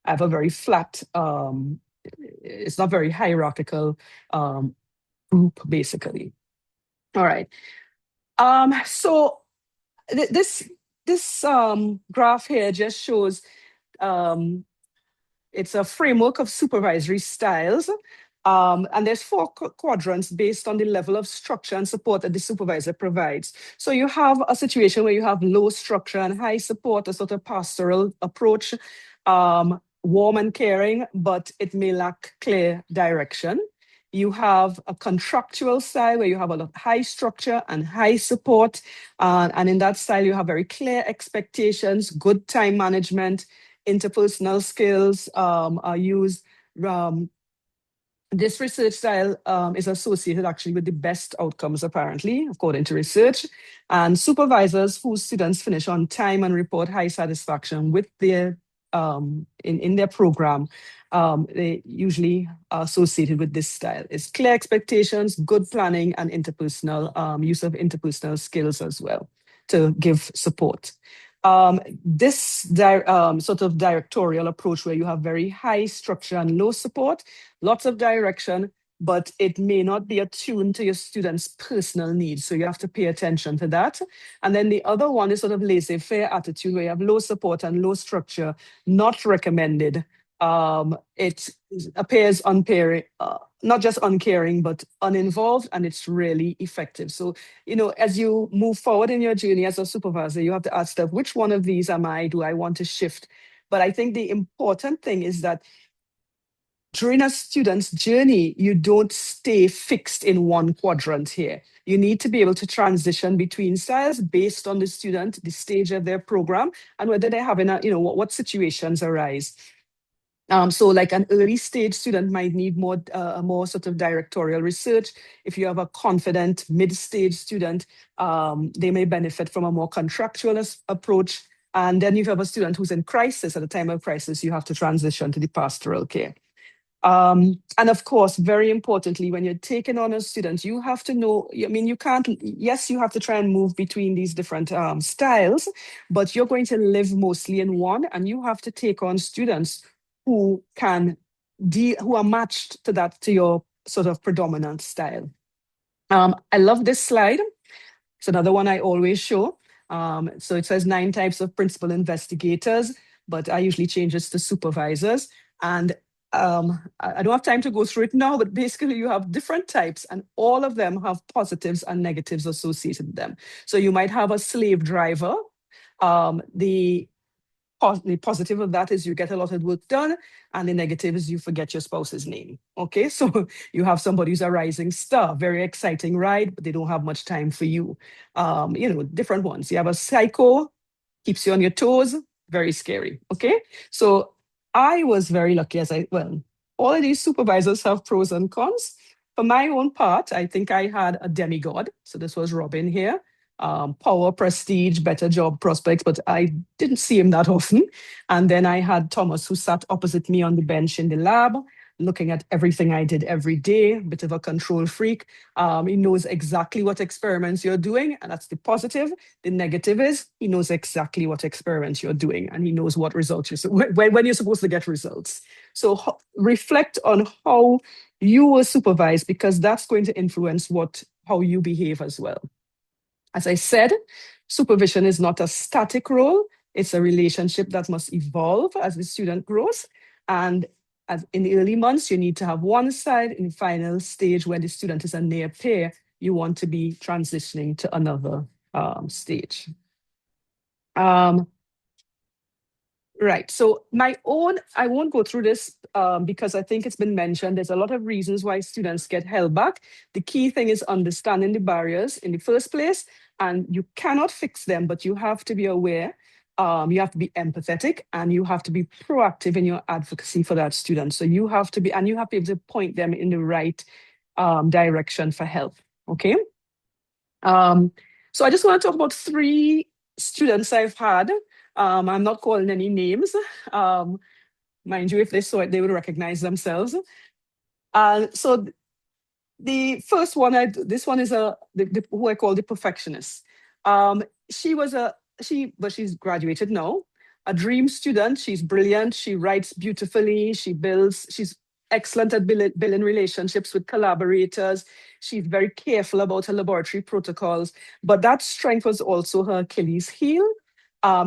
Speaker 5: I have a very flat, it's not very hierarchical group, basically. All right. So this graph here just shows it's a framework of supervisory styles. And there's 4 quadrants based on the level of structure and support that the supervisor provides. So you have a situation where you have low structure and high support, a sort of pastoral approach, warm and caring, but it may lack clear direction. You have a contractual style where you have a lot of high structure and high support. And in that style, you have very clear expectations, good time management, interpersonal skills are used. This research style is associated actually with the best outcomes, apparently, according to research. And supervisors whose students finish on time and report high satisfaction with their in their program, they usually are associated with this style. It's clear expectations, good planning, and interpersonal use of interpersonal skills as well to give support. This sort of directorial approach where you have very high structure and low support, lots of direction, but it may not be attuned to your students' personal needs. So you have to pay attention to that. And then the other one is sort of laissez-faire attitude where you have low support and low structure, not recommended. It appears uncaring, not just uncaring, but uninvolved, and it's really effective. So, as you move forward in your journey as a supervisor, you have to ask yourself, which one of these am I? Do I want to shift? But I think the important thing is that during a student's journey, you don't stay fixed in one quadrant here. You need to be able to transition between styles based on the student, the stage of their program, and whether they're having what situations arise. So like an early stage student might need more sort of directorial research. If you have a confident mid-stage student, they may benefit from a more contractual approach. And then if you have a student who's in crisis, at a time of crisis, you have to transition to the pastoral care. And of course, very importantly, when you're taking on a student, you have to know, you can't, yes, you have to try and move between these different styles, but you're going to live mostly in one, and you have to take on students who are matched to your sort of predominant style. I love this slide. It's another one I always show. So it says 9 types of principal investigators, but I usually change this to supervisors. And I don't have time to go through it now, but basically you have different types and all of them have positives and negatives associated with them. So you might have a slave driver. The positive of that is you get a lot of work done, and the negative is you forget your spouse's name. Okay, so you have somebody who's a rising star, very exciting ride, but they don't have much time for you. Different ones. You have a psycho, keeps you on your toes, very scary. Okay, so I was very lucky all of these supervisors have pros and cons. For my own part, I think I had a demigod. So this was Robin here. power, prestige, better job prospects, but I didn't see him that often. And then I had Thomas, who sat opposite me on the bench in the lab, looking at everything I did every day, a bit of a control freak. He knows exactly what experiments you're doing, and that's the positive. The negative is he knows exactly what experiments you're doing, and he knows what results when you're supposed to get results. So reflect on how you were supervised, because that's going to influence how you behave as well. As I said, supervision is not a static role. It's a relationship that must evolve as the student grows. And as in the early months, you need to have one side. In the final stage, where the student is a near peer, you want to be transitioning to another stage. Right, so I won't go through this because I think it's been mentioned. There's a lot of reasons why students get held back. The key thing is understanding the barriers in the first place, and you cannot fix them, but you have to be aware. You have to be empathetic, and you have to be proactive in your advocacy for that student. So you have to be able to point them in the right direction for help, okay? So I just want to talk about 3 students I've had. I'm not calling any names. Mind you, if they saw it, they would recognize themselves. So the first one, this one is who I call the perfectionist. She's graduated now, a dream student. She's brilliant. She writes beautifully. She builds. She's excellent at building relationships with collaborators. She's very careful about her laboratory protocols, but that strength was also her Achilles heel.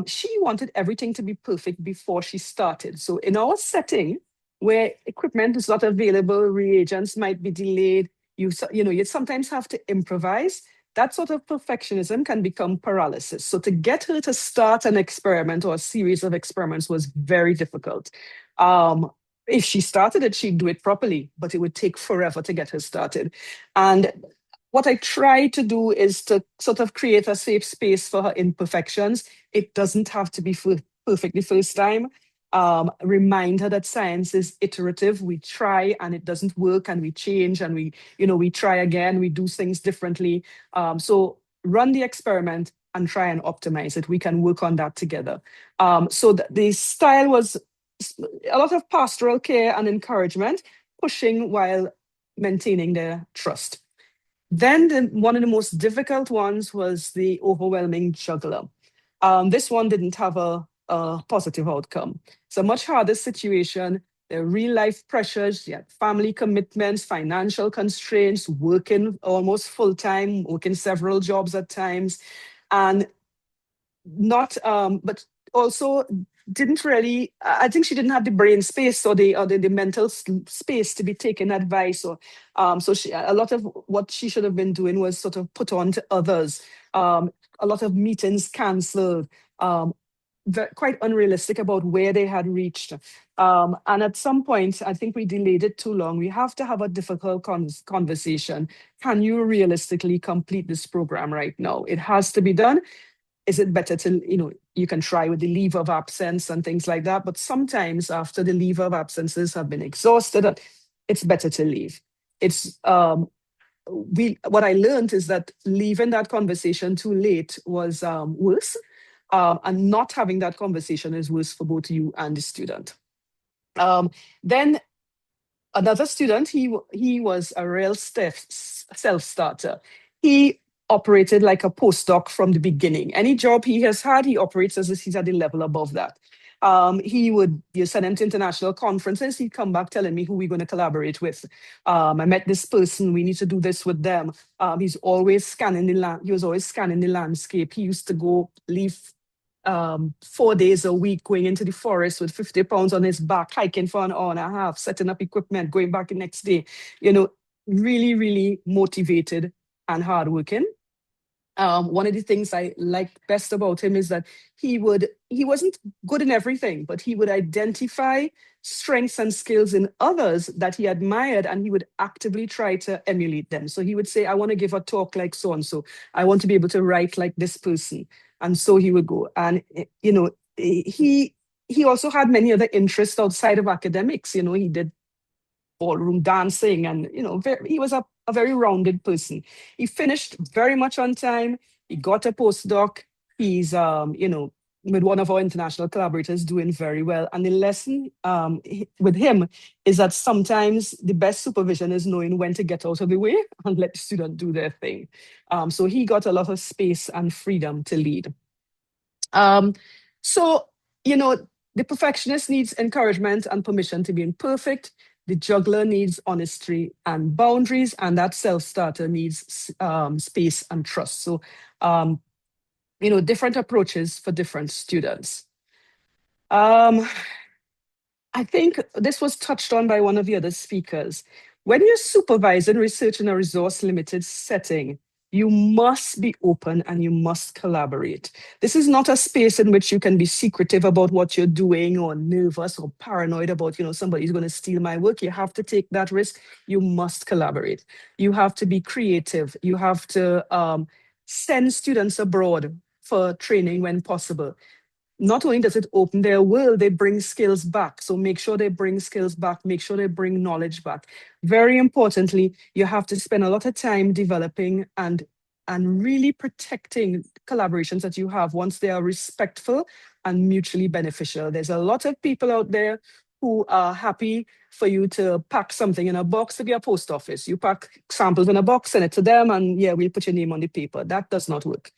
Speaker 5: She wanted everything to be perfect before she started. So in our setting, where equipment is not available, reagents might be delayed, you sometimes have to improvise. That sort of perfectionism can become paralysis. So to get her to start an experiment or a series of experiments was very difficult. If she started it, she'd do it properly, but it would take forever to get her started. And what I try to do is to sort of create a safe space for her imperfections. It doesn't have to be perfect the first time. Remind her that science is iterative. We try and it doesn't work, and we change, and we try again, we do things differently. So run the experiment and try and optimize it. We can work on that together. So the style was a lot of pastoral care and encouragement, pushing while maintaining their trust. Then one of the most difficult ones was the overwhelming juggler. This one didn't have a positive outcome. It's a much harder situation. There are real life pressures, family commitments, financial constraints, working almost full time, working several jobs at times, and not, but also didn't really, I think she didn't have the brain space or the mental space to be taking advice. So a lot of what she should have been doing was sort of put on to others. A lot of meetings canceled, quite unrealistic about where they had reached. And at some point, I think we delayed it too long. We have to have a difficult conversation. Can you realistically complete this program right now? It has to be done. Is it better to, you can try with the leave of absence and things like that, but sometimes after the leave of absences have been exhausted, it's better to leave. What I learned is that leaving that conversation too late was worse, and not having that conversation is worse for both you and the student. Then another student, he was a real self-starter. He operated like a postdoc from the beginning. Any job he has had, he operates as if he's at the level above that. You send him to international conferences, he'd come back telling me who we're going to collaborate with. I met this person, we need to do this with them. He's always scanning the land. He was always scanning the landscape. He used to leave 4 days a week, going into the forest with 50 pounds on his back, hiking for an hour and a half, setting up equipment, going back the next day. Really, really motivated and hardworking. One of the things I liked best about him is that he wasn't good in everything, but he would identify strengths and skills in others that he admired, and he would actively try to emulate them. So he would say, I want to give a talk like so-and-so. I want to be able to write like this person. And so he would go. And, he also had many other interests outside of academics. He did ballroom dancing, and he was a very rounded person. He finished very much on time. He got a postdoc. He's, with one of our international collaborators doing very well. And the lesson with him is that sometimes the best supervision is knowing when to get out of the way and let the student do their thing. So he got a lot of space and freedom to lead. So, the perfectionist needs encouragement and permission to be imperfect. The juggler needs honesty and boundaries, and that self-starter needs space and trust. So, different approaches for different students. I think this was touched on by one of the other speakers. When you're supervising research in a resource-limited setting, you must be open and you must collaborate. This is not a space in which you can be secretive about what you're doing or nervous or paranoid about, somebody's going to steal my work. You have to take that risk. You must collaborate. You have to be creative. You have to send students abroad for training when possible. Not only does it open their world, they bring skills back. So make sure they bring skills back, make sure they bring knowledge back. Very importantly, you have to spend a lot of time developing and really protecting collaborations that you have once they are respectful and mutually beneficial. There's a lot of people out there who are happy for you to pack something in a box to be a post office. You pack samples in a box, send it to them, and yeah, we'll put your name on the paper. That does not work.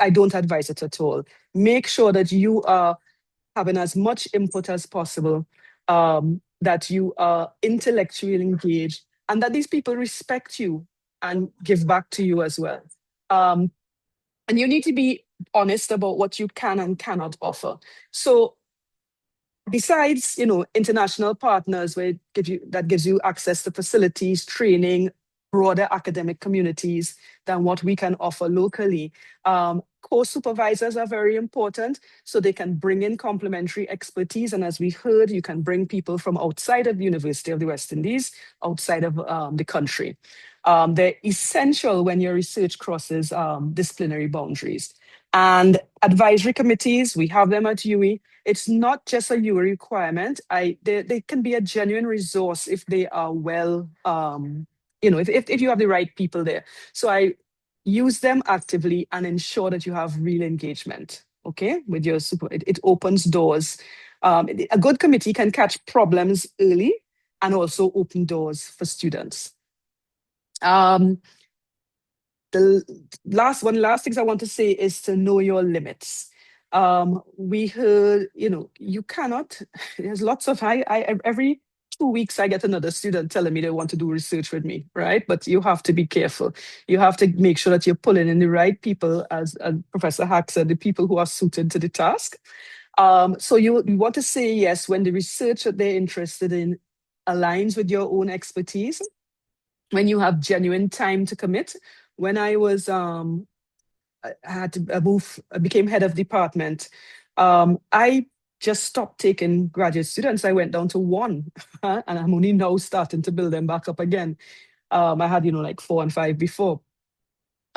Speaker 5: I don't advise it at all. Make sure that you are having as much input as possible, that you are intellectually engaged, and that these people respect you and give back to you as well. And you need to be honest about what you can and cannot offer. So besides, international partners that gives you access to facilities, training, broader academic communities than what we can offer locally. Co-supervisors are very important, so they can bring in complementary expertise. And as we heard, you can bring people from outside of the University of the West Indies, outside of the country. They're essential when your research crosses disciplinary boundaries. And advisory committees, we have them at UWI. It's not just a UWI requirement. They can be a genuine resource if they are well, if you have the right people there. So I use them actively and ensure that you have real engagement, okay, with your it opens doors. A good committee can catch problems early and also open doors for students. The last thing I want to say is to know your limits. We heard, you cannot, there's lots of, every 2 weeks, I get another student telling me they want to do research with me, right? But you have to be careful. You have to make sure that you're pulling in the right people, as Professor Haque said, the people who are suited to the task. So you want to say yes when the research that they're interested in aligns with your own expertise, when you have genuine time to commit. When I was, I became head of department, I just stopped taking graduate students. I went down to one, and I'm only now starting to build them back up again. I had, like 4 and 5 before.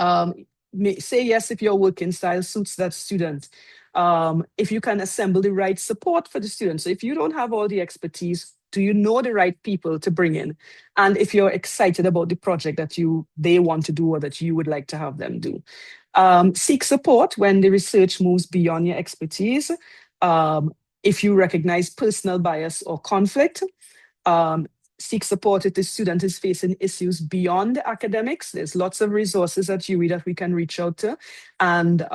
Speaker 5: Say yes if your working style suits that student. If you can assemble the right support for the students. So if you don't have all the expertise, do you know the right people to bring in? And if you're excited about the project that they want to do or that you would like to have them do. Seek support when the research moves beyond your expertise. If you recognize personal bias or conflict, seek support if the student is facing issues beyond the academics. There's lots of resources at UWI that we can reach out to. And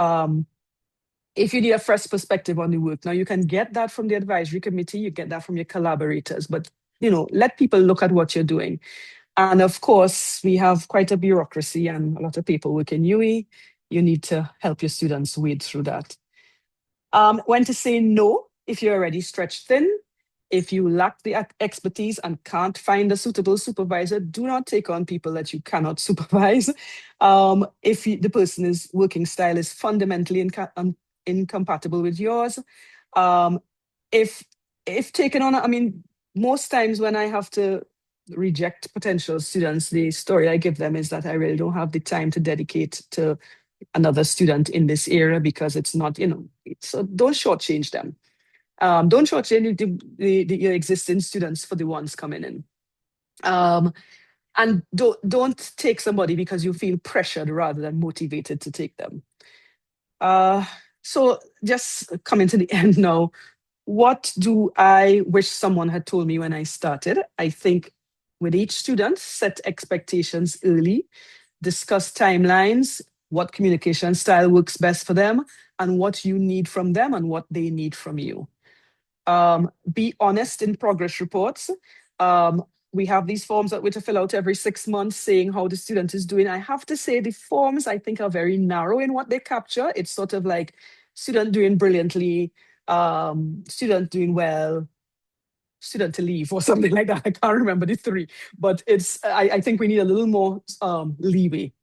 Speaker 5: if you need a fresh perspective on the work, now you can get that from the advisory committee, you get that from your collaborators, but let people look at what you're doing. And of course, we have quite a bureaucracy and a lot of paperwork in UWI. You need to help your students wade through that. When to say no if you're already stretched thin. If you lack the expertise and can't find a suitable supervisor, do not take on people that you cannot supervise. If the person's working style is fundamentally incompatible with yours. If taken on, most times when I have to reject potential students, the story I give them is that I really don't have the time to dedicate to another student in this area because it's not, so don't shortchange them. Don't shortchange your existing students for the ones coming in. And don't take somebody because you feel pressured rather than motivated to take them. So just coming to the end now, what do I wish someone had told me when I started? I think with each student, set expectations early, discuss timelines, what communication style works best for them, and what you need from them and what they need from you. Be honest in progress reports. We have these forms that we have to fill out every 6 months saying how the student is doing. I have to say the forms, I think, are very narrow in what they capture. It's sort of like student doing brilliantly, student doing well, student to leave or something like that. I can't remember the three, but I think we need a little more leeway.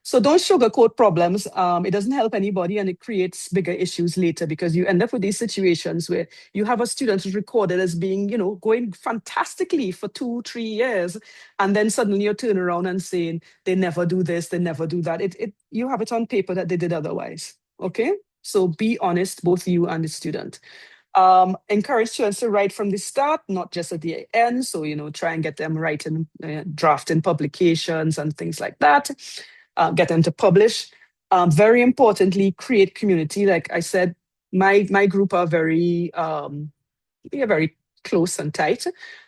Speaker 5: So don't sugarcoat problems. It doesn't help anybody and it creates bigger issues later because you end up with these situations where you have a student who's recorded as being, going fantastically for 2-3 years. And then suddenly you turn around and saying, they never do this, they never do that. You have it on paper that they did otherwise. Okay? So be honest, both you and the student. Encourage students to write from the start, not just at the end. So, try and get them writing, drafting publications and things like that. Get them to publish. Very importantly, create community. Like I said, my group are very close and tight.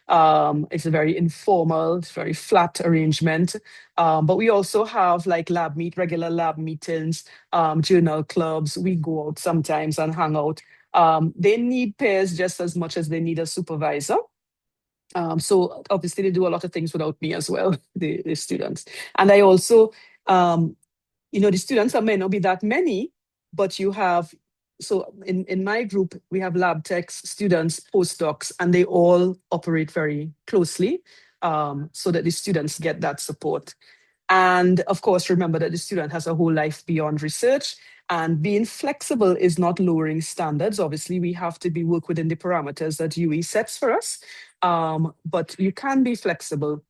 Speaker 5: It's a very informal, it's very flat arrangement. But we also have like regular lab meetings, journal clubs. We go out sometimes and hang out. They need peers just as much as they need a supervisor. So obviously they do a lot of things without me as well, the students. And I also, the students may not be that many, but you have, so in my group, we have lab techs, students, postdocs, and they all operate very closely so that the students get that support. And of course, remember that the student has a whole life beyond research. And being flexible is not lowering standards. Obviously, we have to work within the parameters that UE sets for us. But you can be flexible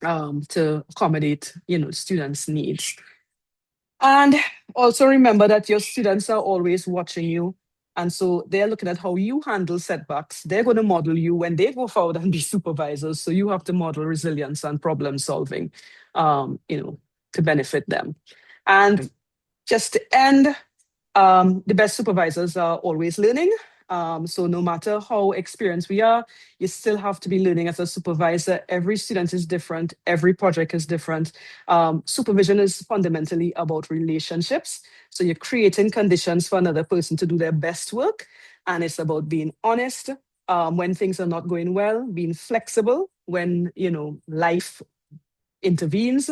Speaker 5: to accommodate, students' needs. And also remember that your students are always watching you. And so they're looking at how you handle setbacks. They're going to model you when they go forward and be supervisors. So you have to model resilience and problem solving, to benefit them. And just to end, the best supervisors are always learning. So no matter how experienced we are, you still have to be learning as a supervisor. Every student is different. Every project is different. Supervision is fundamentally about relationships. So you're creating conditions for another person to do their best work. And it's about being honest when things are not going well, being flexible when, life intervenes,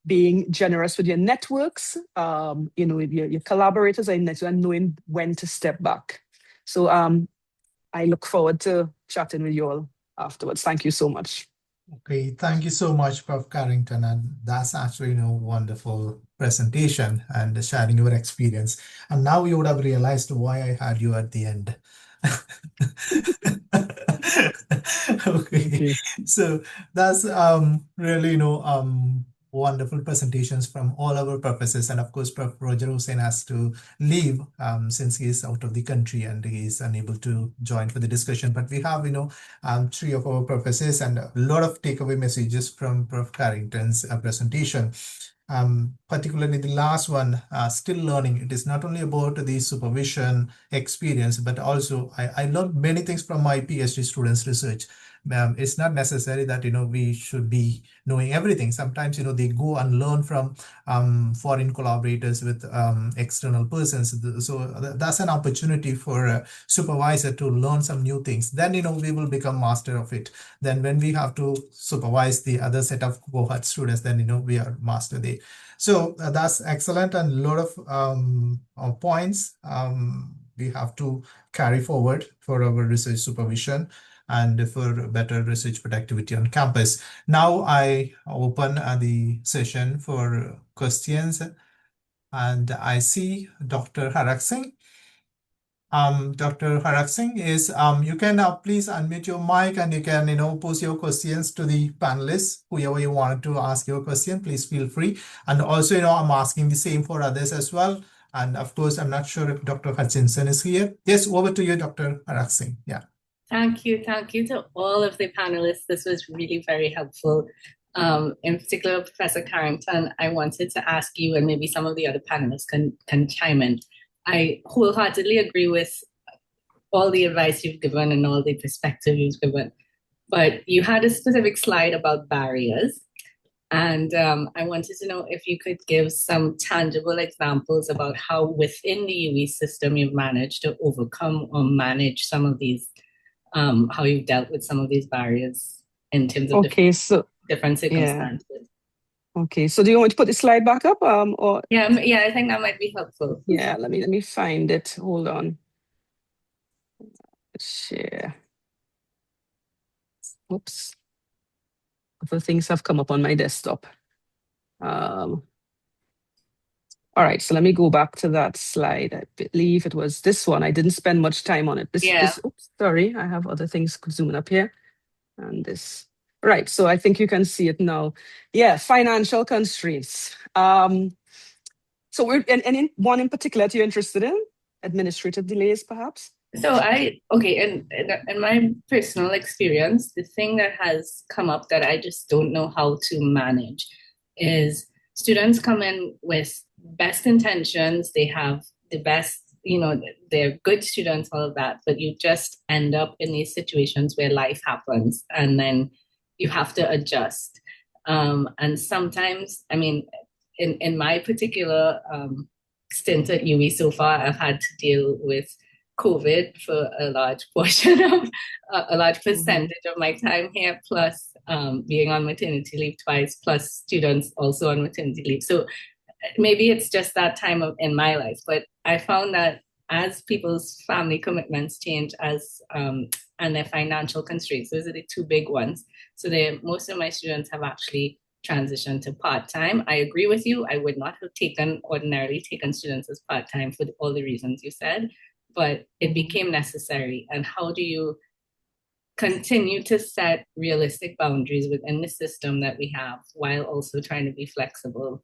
Speaker 5: being generous with your networks, your collaborators and knowing when to step back. So I look forward to chatting with you all afterwards. Thank you so much.
Speaker 1: Okay, thank you so much, Prof. Carrington. And that's actually a wonderful presentation and sharing your experience. And now you would have realized why I had you at the end. Okay, so that's really wonderful presentations from all our professors, and of course Prof. Roger Hosein has to leave since he is out of the country and he is unable to join for the discussion. But we have 3 of our professors and a lot of takeaway messages from Prof. Carrington's presentation. Particularly the last one, still learning. It is not only about the supervision experience, but also I learned many things from my PhD students' research. It's not necessary that we should be knowing everything. Sometimes they go and learn from foreign collaborators with external persons. So that's an opportunity for a supervisor to learn some new things. Then we will become master of it. Then when we have to supervise the other set of cohort students, then we are master there. So that's excellent, and a lot of points we have to carry forward for our research supervision and for better research productivity on campus. Now I open the session for questions, and I see Dr. Haque Singh. Dr. Haque Singh is, you can please unmute your mic and you can, pose your questions to the panelists. Whoever you want to ask your question, please feel free. And also, I'm asking the same for others as well. And of course, I'm not sure if Dr. Hutchinson is here. Yes, over to you, Dr. Haque Singh. Yeah.
Speaker 6: Thank you. Thank you to all of the panelists. This was really very helpful. In particular, Professor Carrington, I wanted to ask you, and maybe some of the other panelists can chime in. I wholeheartedly agree with all the advice you've given and all the perspective you've given, but you had a specific slide about barriers. And I wanted to know if you could give some tangible examples about how within the UE system you've managed to overcome or manage some of these, how you've dealt with some of these barriers in terms of different circumstances.
Speaker 5: Yeah. Okay, so do you want me to put the slide back up? Or
Speaker 6: yeah, I think that might be helpful.
Speaker 5: Yeah, let me find it. Hold on. Share. Oops. Other things have come up on my desktop. All right, so let me go back to that slide. I believe it was this one. I didn't spend much time on it. Oops, sorry, I have other things zooming up here. And this, right, so I think you can see it now. Yeah, financial constraints. So we're, and one in particular that you're interested in? Administrative delays, perhaps?
Speaker 6: So in my personal experience, the thing that has come up that I just don't know how to manage is students come in with best intentions. They have the best, they're good students, all of that, but you just end up in these situations where life happens and then you have to adjust. And sometimes, in my particular stint at UE so far, I've had to deal with COVID for a large portion of a large percentage of my time here, plus being on maternity leave twice, plus students also on maternity leave. So maybe it's just that time in my life, but I found that as people's family commitments change and their financial constraints, those are the two big ones. So most of my students have actually transitioned to part-time. I agree with you. I would not have ordinarily taken students as part-time for all the reasons you said, but it became necessary. And how do you continue to set realistic boundaries within the system that we have while also trying to be flexible?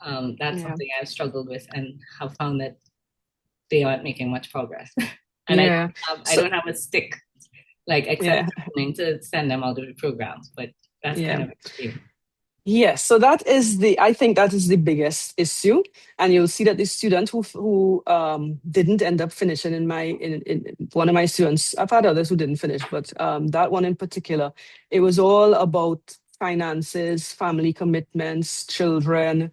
Speaker 6: That's something I've struggled with and have found that they aren't making much progress. And I don't have a stick, except to send them out of the programs, but that's kind of extreme.
Speaker 5: Yes, so I think that is the biggest issue, and you'll see that the student who didn't end up finishing in one of my students, I've had others who didn't finish, but that one in particular, it was all about finances, family commitments, children.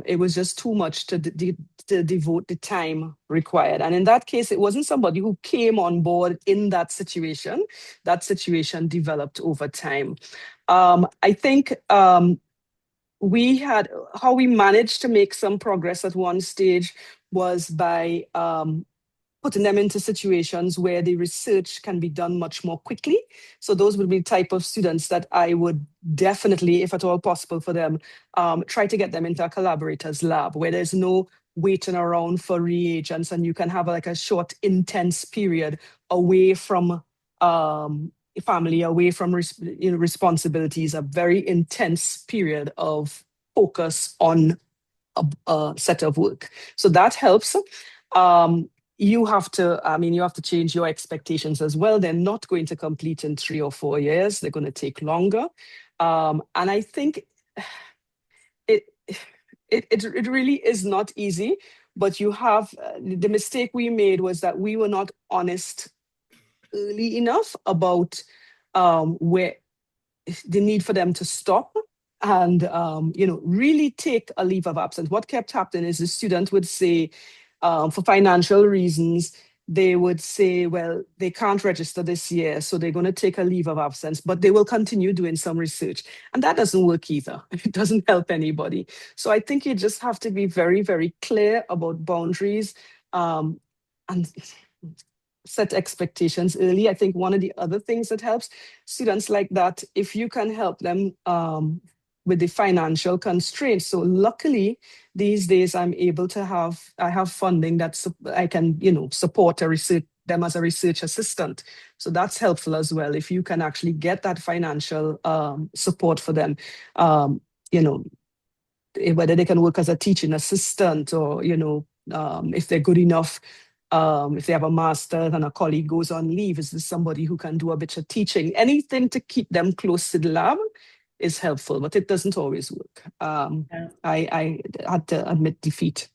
Speaker 5: It was just too much to devote the time required. And in that case, it wasn't somebody who came on board in that situation. That situation developed over time. I think how we managed to make some progress at one stage was by putting them into situations where the research can be done much more quickly. So those would be the type of students that I would definitely, if at all possible for them, try to get them into a collaborator's lab where there's no waiting around for reagents and you can have a short, intense period away from family, away from responsibilities, a very intense period of focus on a set of work. So that helps. You have to change your expectations as well. They're not going to complete in 3 or 4 years. They're going to take longer. And I think it really is not easy, but you have, the mistake we made was that we were not honest early enough about where the need for them to stop and really take a leave of absence. What kept happening is the student would say, for financial reasons, they would say, well, they can't register this year, so they're going to take a leave of absence, but they will continue doing some research. And that doesn't work either. It doesn't help anybody. So I think you just have to be very, very clear about boundaries and set expectations early. I think one of the other things that helps students like that, if you can help them with the financial constraints. So luckily, these days I have funding that I can, support them as a research assistant. So that's helpful as well. If you can actually get that financial support for them, whether they can work as a teaching assistant or, if they're good enough If they have a master's and a colleague goes on leave, is this somebody who can do a bit of teaching? Anything to keep them close to the lab is helpful, but it doesn't always work. I had to admit defeat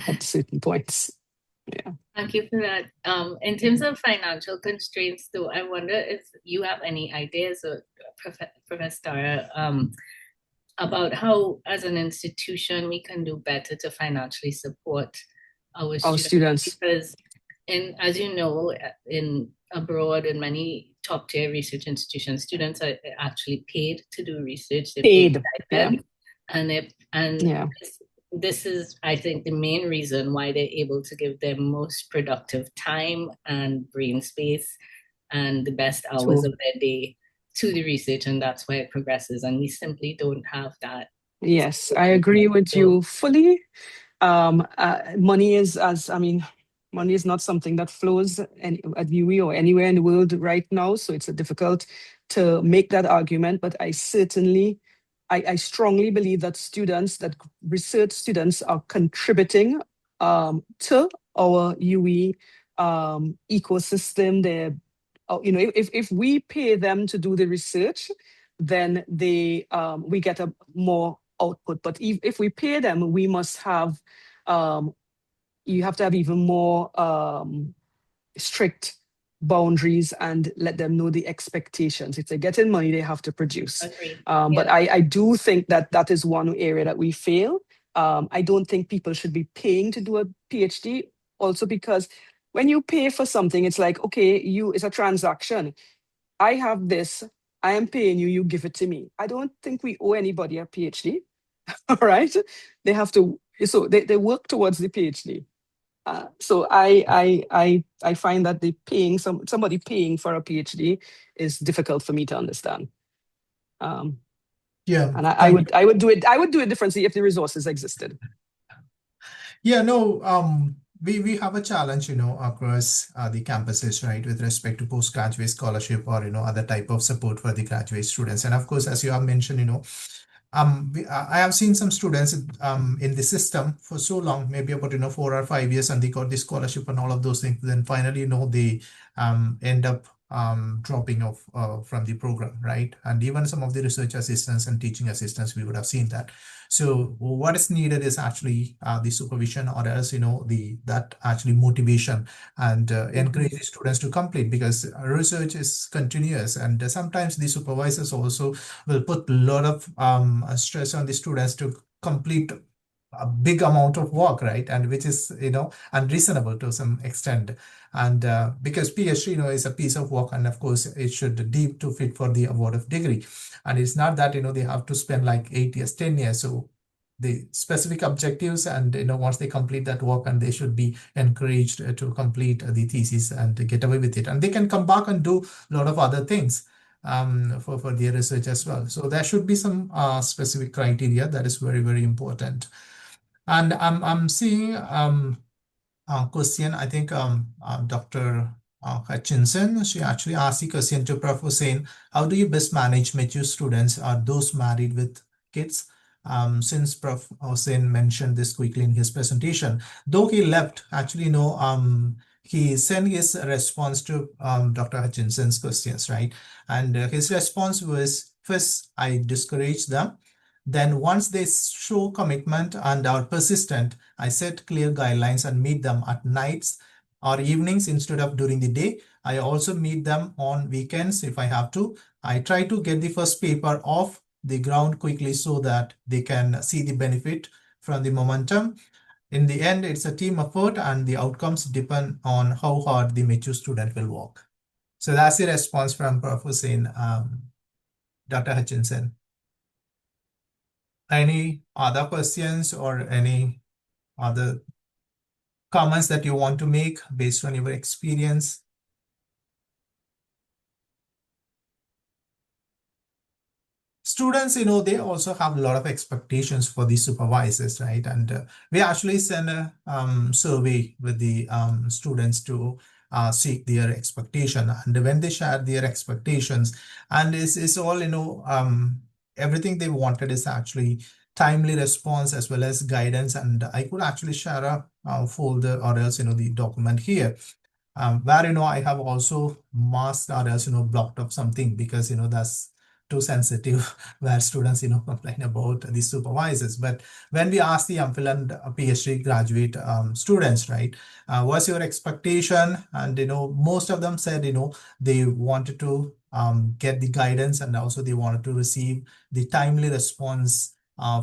Speaker 5: at certain points. Yeah.
Speaker 6: Thank you for that. In terms of financial constraints, though, I wonder if you have any ideas, or Professor Tara, about how, as an institution, we can do better to financially support our students. Because, as you know, in abroad, in many top-tier research institutions, students are actually paid to do research. They're paid, yeah. And this is, I think, the main reason why they're able to give their most productive time and brain space and the best hours of their day to the research, and that's where it progresses. And we simply don't have that.
Speaker 5: Yes, I agree with you fully. Money is not something that flows at UWI or anywhere in the world right now, so it's difficult to make that argument. But I strongly believe that research students are contributing to our UWI ecosystem. They're, if we pay them to do the research, then we get a more output. But if we pay them, we must have, you have to have even more strict boundaries and let them know the expectations. If they're getting money, they have to produce. But I do think that is one area that we fail. I don't think people should be paying to do a PhD, also because when you pay for something, it's like, okay, it's a transaction. I have this, I am paying you, you give it to me. I don't think we owe anybody a PhD, all right? They have to, so they work towards the PhD. So I find that somebody paying for a PhD is difficult for me to understand.
Speaker 1: Yeah,
Speaker 5: and I would do it differently if the resources existed.
Speaker 1: Yeah, no, we have a challenge, across the campuses, right, with respect to postgraduate scholarship or other type of support for the graduate students. And of course, as you have mentioned, I have seen some students in the system for so long, maybe about 4 or 5 years, and they got the scholarship and all of those things. Then finally, they end up dropping off from the program, right? And even some of the research assistants and teaching assistants, we would have seen that. So what is needed is actually the supervision, or else that actually motivation, and encourage the students to complete, because research is continuous, and sometimes the supervisors also will put a lot of stress on the students to complete a big amount of work, right? And which is unreasonable to some extent. And because PhD is a piece of work, and of course it should deem to fit for the award of degree. And it's not that they have to spend like 8 years, 10 years. So the specific objectives, and once they complete that work, and they should be encouraged to complete the thesis and to get away with it, and they can come back and do a lot of other things for their research as well. So there should be some specific criteria that is very, very important. And I'm seeing a question. I think Dr. Hutchinson, she actually asked the question to Prof. Hosein: how do you best manage mature students or those married with kids? Since Prof. Hosein mentioned this quickly in his presentation, though he left, actually, he sent his response to Dr. Hutchinson's questions, right? And his response was, first, I discourage them. Then once they show commitment and are persistent, I set clear guidelines and meet them at nights or evenings instead of during the day. I also meet them on weekends if I have to. I try to get the first paper off the ground quickly so that they can see the benefit from the momentum. In the end, it's a team effort, and the outcomes depend on how hard the mature student will work. So that's the response from Prof. Hosein, Dr. Hutchinson. Any other questions or any other comments that you want to make based on your experience? Students, they also have a lot of expectations for the supervisors, right? And we actually send a survey with the students to seek their expectation. And when they share their expectations, and it's all, everything they wanted is actually timely response as well as guidance. And I could actually share folder or else, the document here. Where, I have also masked or else, blocked up something because, that's too sensitive where students, complain about the supervisors. But when we ask the MPhil and PhD graduate students, right, what's your expectation? And, most of them said, they wanted to get the guidance and also they wanted to receive the timely response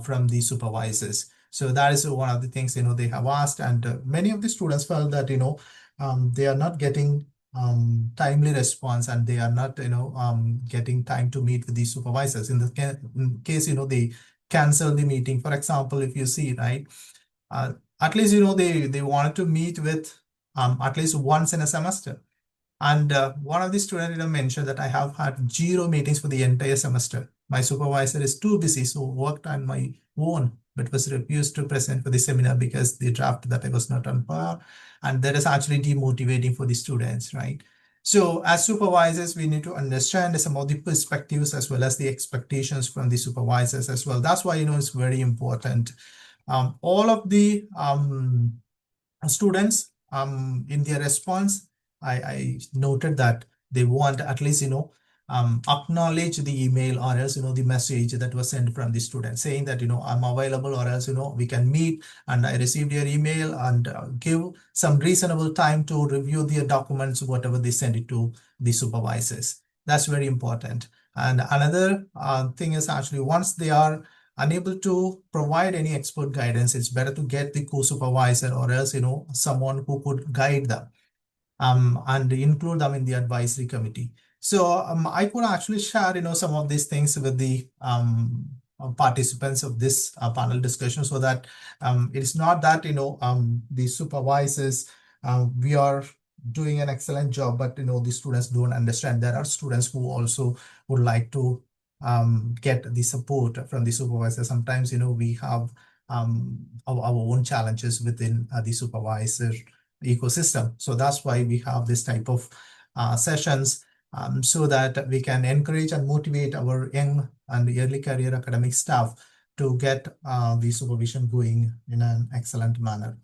Speaker 1: from the supervisors. So that is one of the things, they have asked. And many of the students felt that, they are not getting timely response and they are not, getting time to meet with the supervisors. In case, they cancel the meeting. For example, if you see, right, at least, they wanted to meet with at least once in a semester. And one of the students mentioned that I have had 0 meetings for the entire semester. My supervisor is too busy, so worked on my own, but was refused to present for the seminar because the draft that I was not on par. And that is actually demotivating for the students, right? So as supervisors, we need to understand some of the perspectives as well as the expectations from the supervisors as well. That's why, it's very important. All of the students in their response, I noted that they want at least, acknowledge the email or else, the message that was sent from the student saying that, I'm available or else, we can meet and I received your email and give some reasonable time to review the documents, whatever they send it to the supervisors. That's very important. And another thing is actually once they are unable to provide any expert guidance, it's better to get the co-supervisor or else, someone who could guide them and include them in the advisory committee. So I could actually share, some of these things with the participants of this panel discussion so that it's not that, the supervisors, we are doing an excellent job, but, the students don't understand. There are students who also would like to get the support from the supervisor. Sometimes, we have our own challenges within the supervisor ecosystem. So that's why we have this type of sessions so that we can encourage and motivate our young and early career academic staff to get the supervision going in an excellent manner.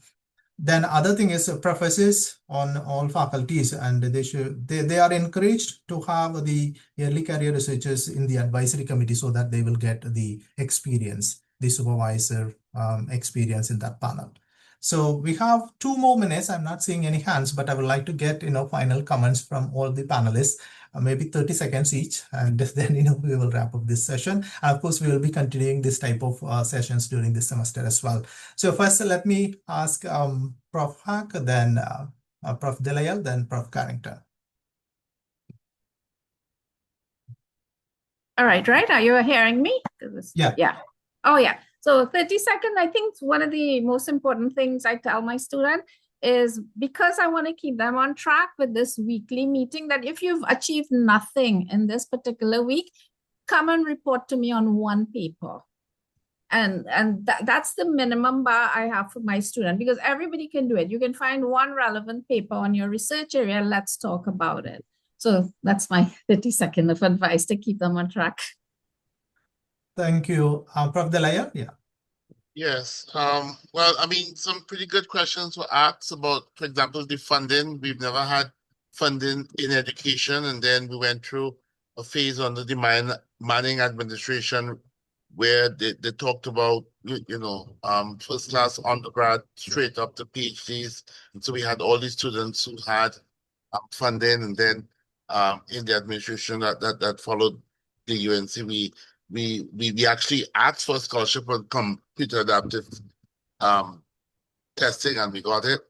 Speaker 1: Then other thing is professors on all faculties, and they are encouraged to have the early career researchers in the advisory committee so that they will get the experience, the supervisor experience in that panel. So we have 2 more minutes. I'm not seeing any hands, but I would like to get, final comments from all the panelists, maybe 30 seconds each. And then, we will wrap up this session. And of course, we will be continuing this type of sessions during this semester as well. So first, let me ask Prof. Haque, then Prof. Lisle, then Prof. Carrington.
Speaker 3: All right. Are you hearing me?
Speaker 1: Yeah.
Speaker 3: Yeah. Oh, yeah. So 30 seconds, I think one of the most important things I tell my student is because I want to keep them on track with this weekly meeting, that if you've achieved nothing in this particular week, come and report to me on 1 paper. And that's the minimum bar I have for my student, because everybody can do it. You can find 1 relevant paper on your research area. Let's talk about it. So that's my 30 seconds of advice to keep them on track.
Speaker 1: Thank you. Prof. Lisle, yeah.
Speaker 4: Yes. Well, I mean, some pretty good questions were asked about, for example, the funding. We've never had funding in education, and then we went through a phase under the Manning administration where they talked about, first class undergrad straight up to PhDs. And so we had all these students who had funding, and then in the administration that followed the UNC, we actually asked for a scholarship on computer adaptive testing, and we got it.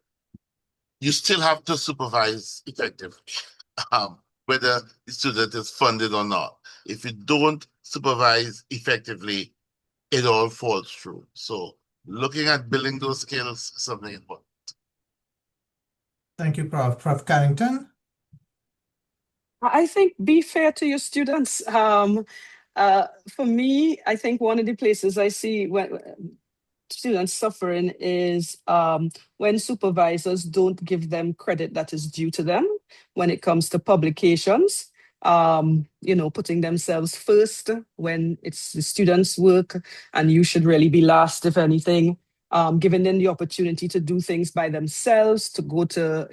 Speaker 4: You still have to supervise effectively, whether the student is funded or not. If you don't supervise effectively, it all falls through. So looking at building those skills is something important.
Speaker 1: Thank you, Prof. Prof. Carrington.
Speaker 5: I think be fair to your students. For me, I think one of the places I see when students suffering is when supervisors don't give them credit that is due to them when it comes to publications, putting themselves first when it's the students' work and you should really be last, if anything. giving them the opportunity to do things by themselves, to go to,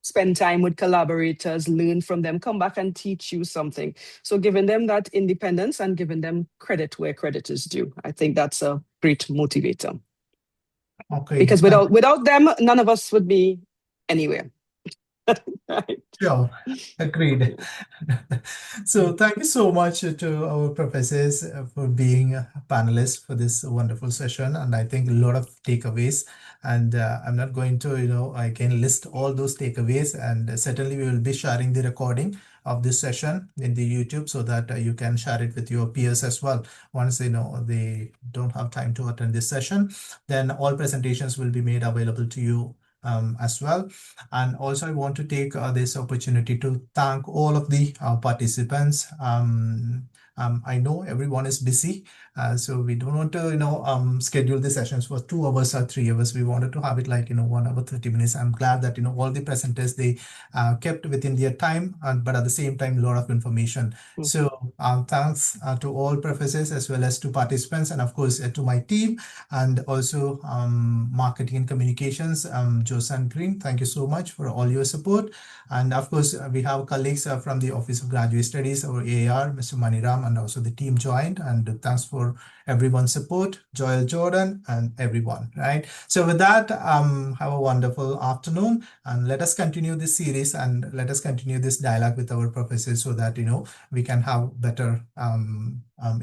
Speaker 5: spend time with collaborators, learn from them, come back and teach you something. So giving them that independence and giving them credit where credit is due. I think that's a great motivator.
Speaker 1: Okay.
Speaker 5: Because without them, none of us would be anywhere. Right.
Speaker 1: Sure, agreed. So thank you so much to our professors for being panelists for this wonderful session, and I think a lot of takeaways. And I'm not going to, I can list all those takeaways, and certainly we will be sharing the recording of this session in the YouTube so that you can share it with your peers as well. Once they don't have time to attend this session, then all presentations will be made available to you as well. And also I want to take this opportunity to thank all of the participants. I know everyone is busy, so we don't want to schedule the sessions for 2 hours or 3 hours. We wanted to have it like 1 hour 30 minutes. I'm glad that all the presenters, they kept within their time, but at the same time a lot of information. So thanks to all professors as well as to participants, and of course to my team, and also marketing and communications, Josan Green. Thank you so much for all your support. And of course we have colleagues from the Office of Graduate Studies, our AR, Mr. Maniram, and also the team joined. And thanks for everyone's support, Joel, Jordan, and everyone, right? So with that, have a wonderful afternoon, and let us continue this series and let us continue this dialogue with our professors so that we can have better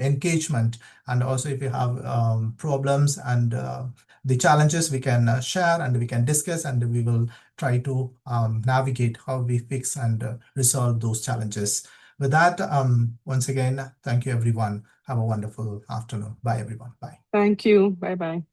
Speaker 1: engagement. And also if you have problems and the challenges, we can share and we can discuss, and we will try to navigate how we fix and resolve those challenges. With that, once again, thank you everyone. Have a wonderful afternoon. Bye everyone. Bye.
Speaker 5: Thank you. Bye-bye.